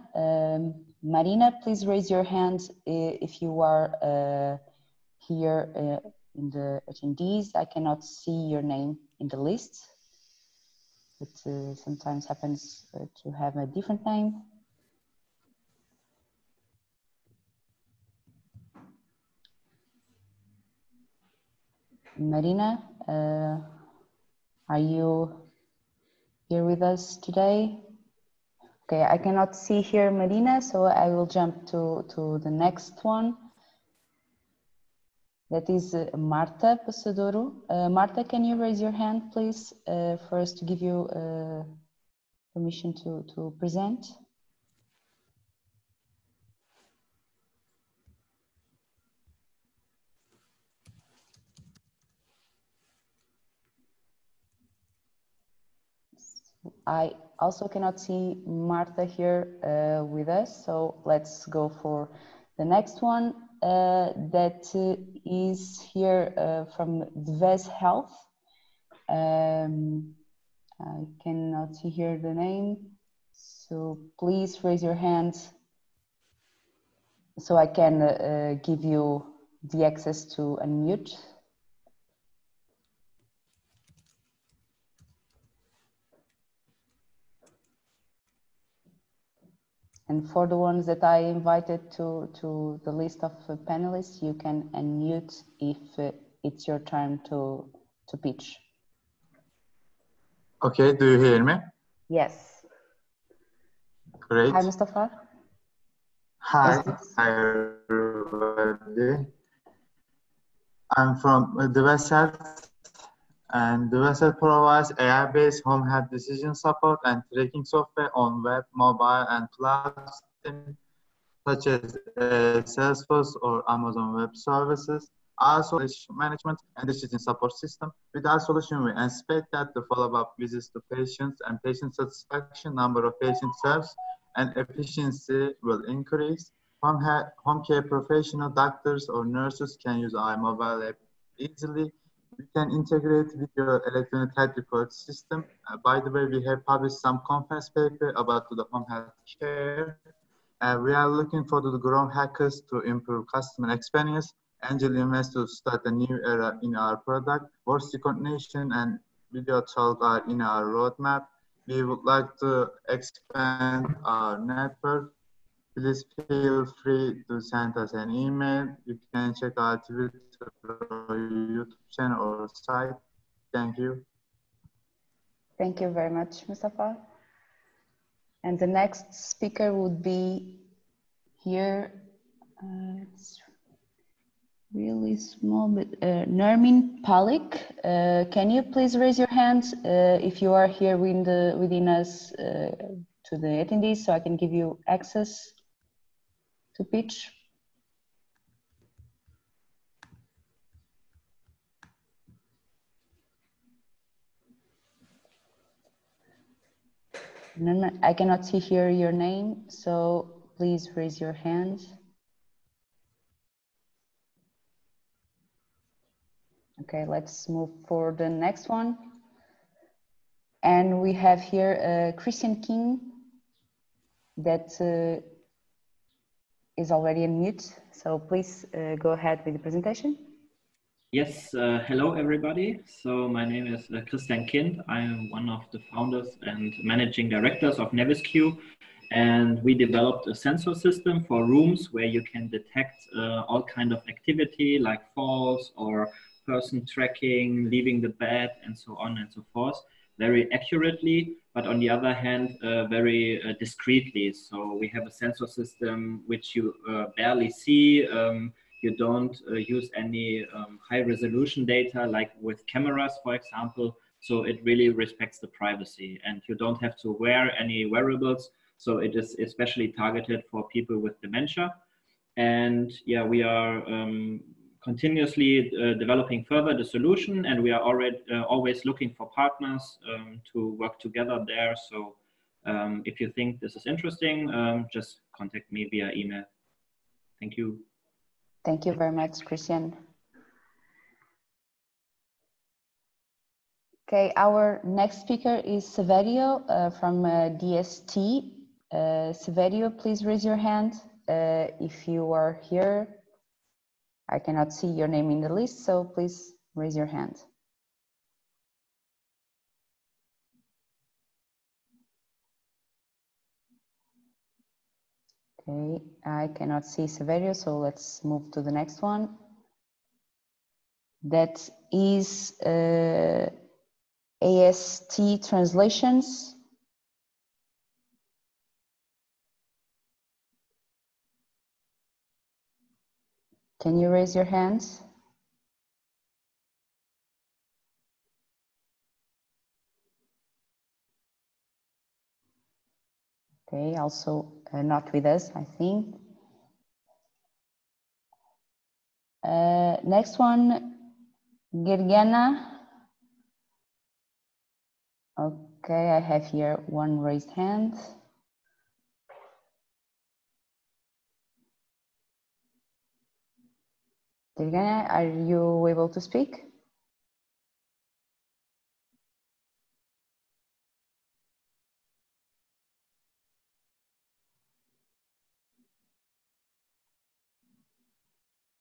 Marina, please raise your hand if you are here in the attendees. I cannot see your name in the list. It sometimes happens to have a different name. Marina, are you here with us today? Okay, I cannot see here Marina, so I will jump to the next one. That is Marta Passadoro. Marta, can you raise your hand, please, for us to give you permission to present? I also cannot see Marta here with us, so let's go for the next one that is here from Dves Health. I cannot see here the name, so please raise your hand so I can give you the access to unmute. And for the ones that I invited to the list of panelists, you can unmute if it's your turn to pitch. Okay, do you hear me? Yes. Great. Hi, Mustafa. Hi, everybody. I'm from the West, and the West provides AI-based home health decision support and tracking software on web, mobile, and cloud systems such as Salesforce or Amazon Web Services. Our solution management and decision support system. With our solution, we anticipate that the follow-up visits to patients and patient satisfaction, number of patient serves, and efficiency will increase. Home care professional, doctors or nurses can use our mobile app easily. We can integrate with your electronic health record system. By the way, we have published some conference paper about the home health care. We are looking for the growth hackers to improve customer experience. Angel investors start a new era in our product. Voice recognition and video talk are in our roadmap. We would like to expand our network. Please feel free to send us an email. You can check our Twitter or YouTube channel or site. Thank you. Thank you very much, Mustafa. And the next speaker would be here. It's really small, but Nermin Palik. Can you please raise your hand if you are here within us to the attendees, so I can give you access to pitch? No, I cannot see here your name, so please raise your hand. Okay, let's move for the next one. And we have here Christian King that is already on mute. So please go ahead with the presentation. Yes, hello everybody. So my name is Christian Kind. I am one of the founders and managing directors of Navisq, and we developed a sensor system for rooms where you can detect all kind of activity like falls or person tracking, leaving the bed, and so on and so forth, very accurately, but on the other hand, very discreetly. So we have a sensor system which you barely see. You don't use any high resolution data like with cameras, for example. So it really respects the privacy, and you don't have to wear any wearables. So it is especially targeted for people with dementia. And yeah, we are continuously developing further the solution, and we are already always looking for partners to work together there. So if you think this is interesting, just contact me via email. Thank you. Thank you very much, Christian. Okay, our next speaker is Severio from DST. Severio, please raise your hand if you are here. I cannot see your name in the list, so please raise your hand. Okay, I cannot see Severio, so let's move to the next one. That is AST Translations. Can you raise your hands? Okay, also not with us, I think. Next one, Gergana. Okay, I have here one raised hand. Dirgana, are you able to speak?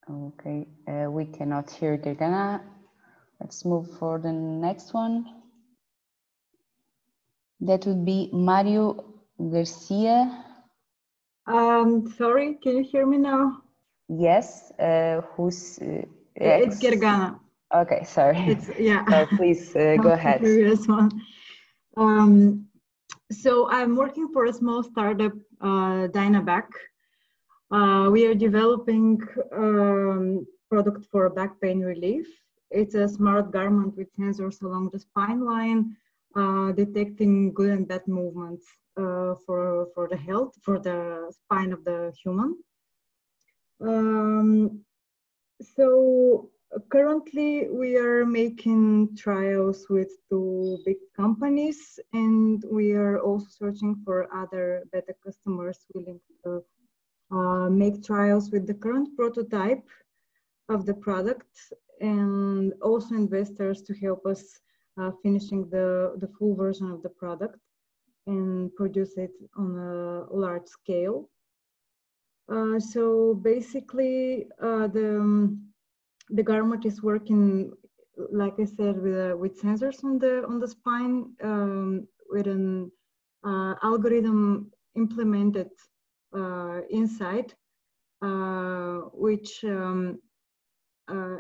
Okay, we cannot hear Dirgana. Let's move for the next one. That would be Mario Garcia. Sorry, can you hear me now? Yes, who's It's Gergana. Okay, sorry. It's, yeah. So please go ahead. The previous one. So I'm working for a small startup, Dynaback. We are developing product for back pain relief. It's a smart garment with sensors along the spine line, detecting good and bad movements for the health, for the spine of the human. So currently we are making trials with 2 big companies, and we are also searching for other beta customers willing to make trials with the current prototype of the product, and also investors to help us finishing the full version of the product and produce it on a large scale. So basically, the garment is working, like I said, with sensors on the spine, with an algorithm implemented inside, which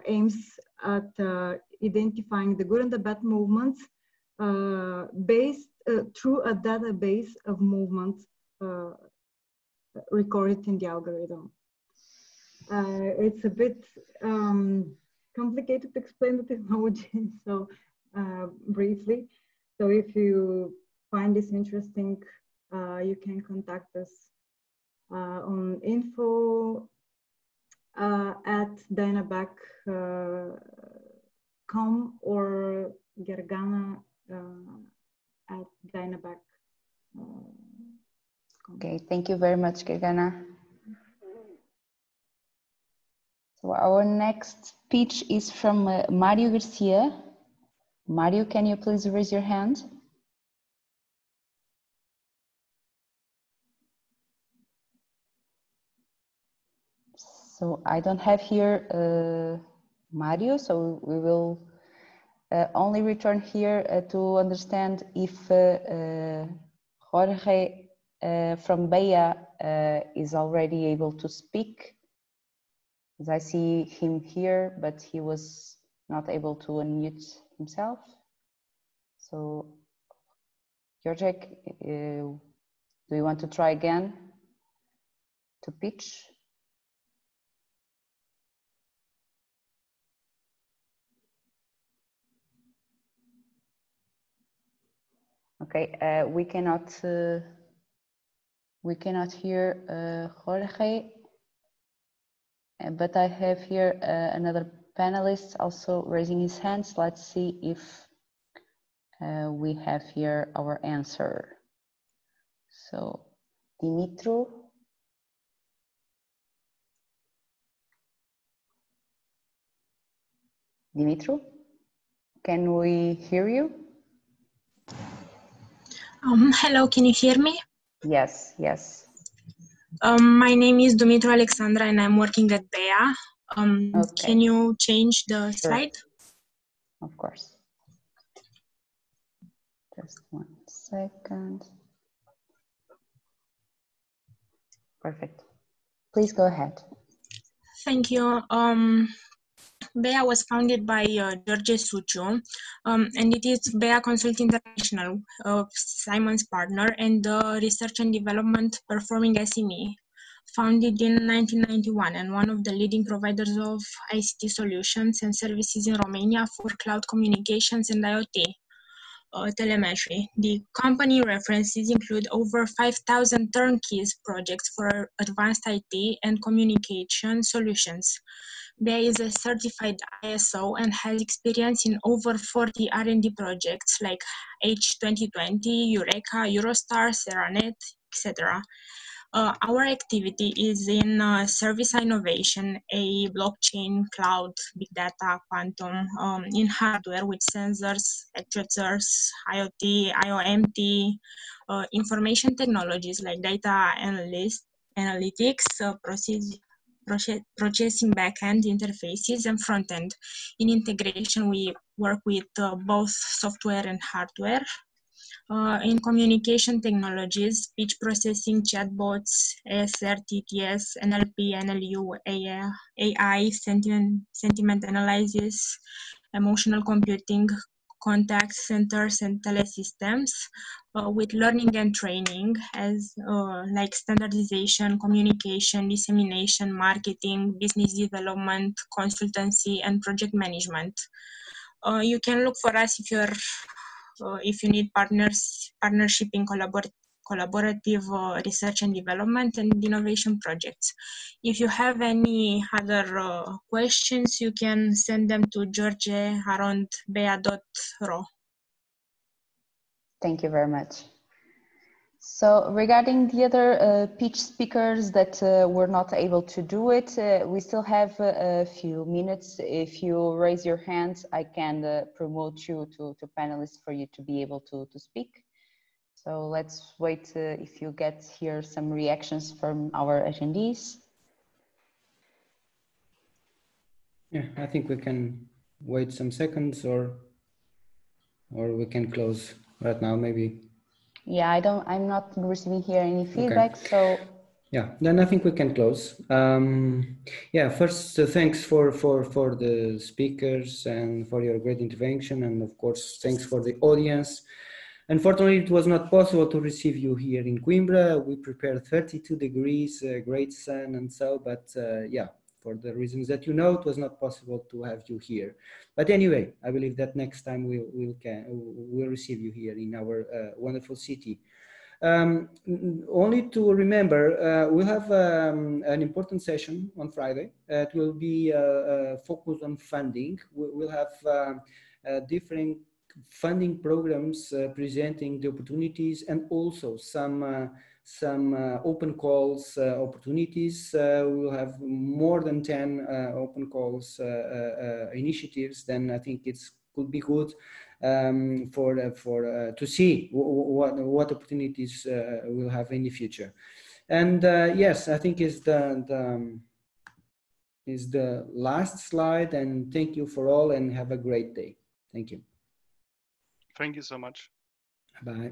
aims at identifying the good and the bad movements based through a database of movements recorded in the algorithm. It's a bit complicated to explain the technology, so briefly. So if you find this interesting, you can contact us on info at dynaback.com or Gergana at dynaback.com. Okay, thank you very much, Gergana. So our next speech is from Mario Garcia. Mario, can you please raise your hand? So I don't have here Mario, so we will only return here to understand if Jorge from BEA is already able to speak. As I see him here, but he was not able to unmute himself. So, Jorge, do you want to try again to pitch? Okay, we cannot hear Jorge. But I have here another panelist also raising his hands. Let's see if we have here our answer. So, Dimitru. Dimitru, can we hear you? Hello, can you hear me? Yes, yes. My name is Dumitru Alexandra and I'm working at BEA. Okay. Can you change the slide? Of course. Just 1 second. Perfect. Please go ahead. Thank you. BEA was founded by George Suciu, and it is BEA Consult International, Simon's partner, and the Research and Development Performing SME, founded in 1991 and one of the leading providers of ICT solutions and services in Romania for cloud communications and IoT telemetry. The company references include over 5,000 turnkey projects for advanced IT and communication solutions, Bea is a certified ISO and has experience in over 40 R&D projects like H2020, Eureka, Eurostar, Seranet, etc. Our activity is in service innovation, a blockchain, cloud, big data, quantum, in hardware with sensors, actuators, IoT, IoMT, information technologies like data analytics, processing backend interfaces and frontend. In integration, we work with both software and hardware. In communication technologies, speech processing, chatbots, ASR, TTS, NLP, NLU, AI, sentiment analysis, emotional computing, contact centers and telesystems, with learning and training as like standardization, communication, dissemination, marketing, business development, consultancy, and project management. You can look for us if you need partnership in collaborative research and development and innovation projects. If you have any other questions, you can send them to george@bea.ro. Thank you very much. So regarding the other pitch speakers that were not able to do it, we still have a few minutes. If you raise your hands, I can promote you to panelists for you to be able to speak. So let's wait if you get here some reactions from our attendees. Yeah, I think we can wait some seconds or we can close right now maybe. Yeah, I'm not receiving here any feedback, okay. So. Yeah, then I think we can close. Yeah, first, thanks for the speakers and for your great intervention. And of course, thanks for the audience. Unfortunately, it was not possible to receive you here in Coimbra. We prepared 32 degrees, great sun and so, but yeah, for the reasons that you know, it was not possible to have you here. But anyway, I believe that next time we'll receive you here in our wonderful city. Only to remember, we'll have an important session on Friday. It will be focused on funding. We'll have different funding programs presenting the opportunities and also some open calls opportunities. We'll have more than 10 open calls initiatives. Then I think it could be good to see what opportunities we'll have in the future. And yes, I think is the last slide. And thank you for all and have a great day. Thank you. Thank you so much. Bye.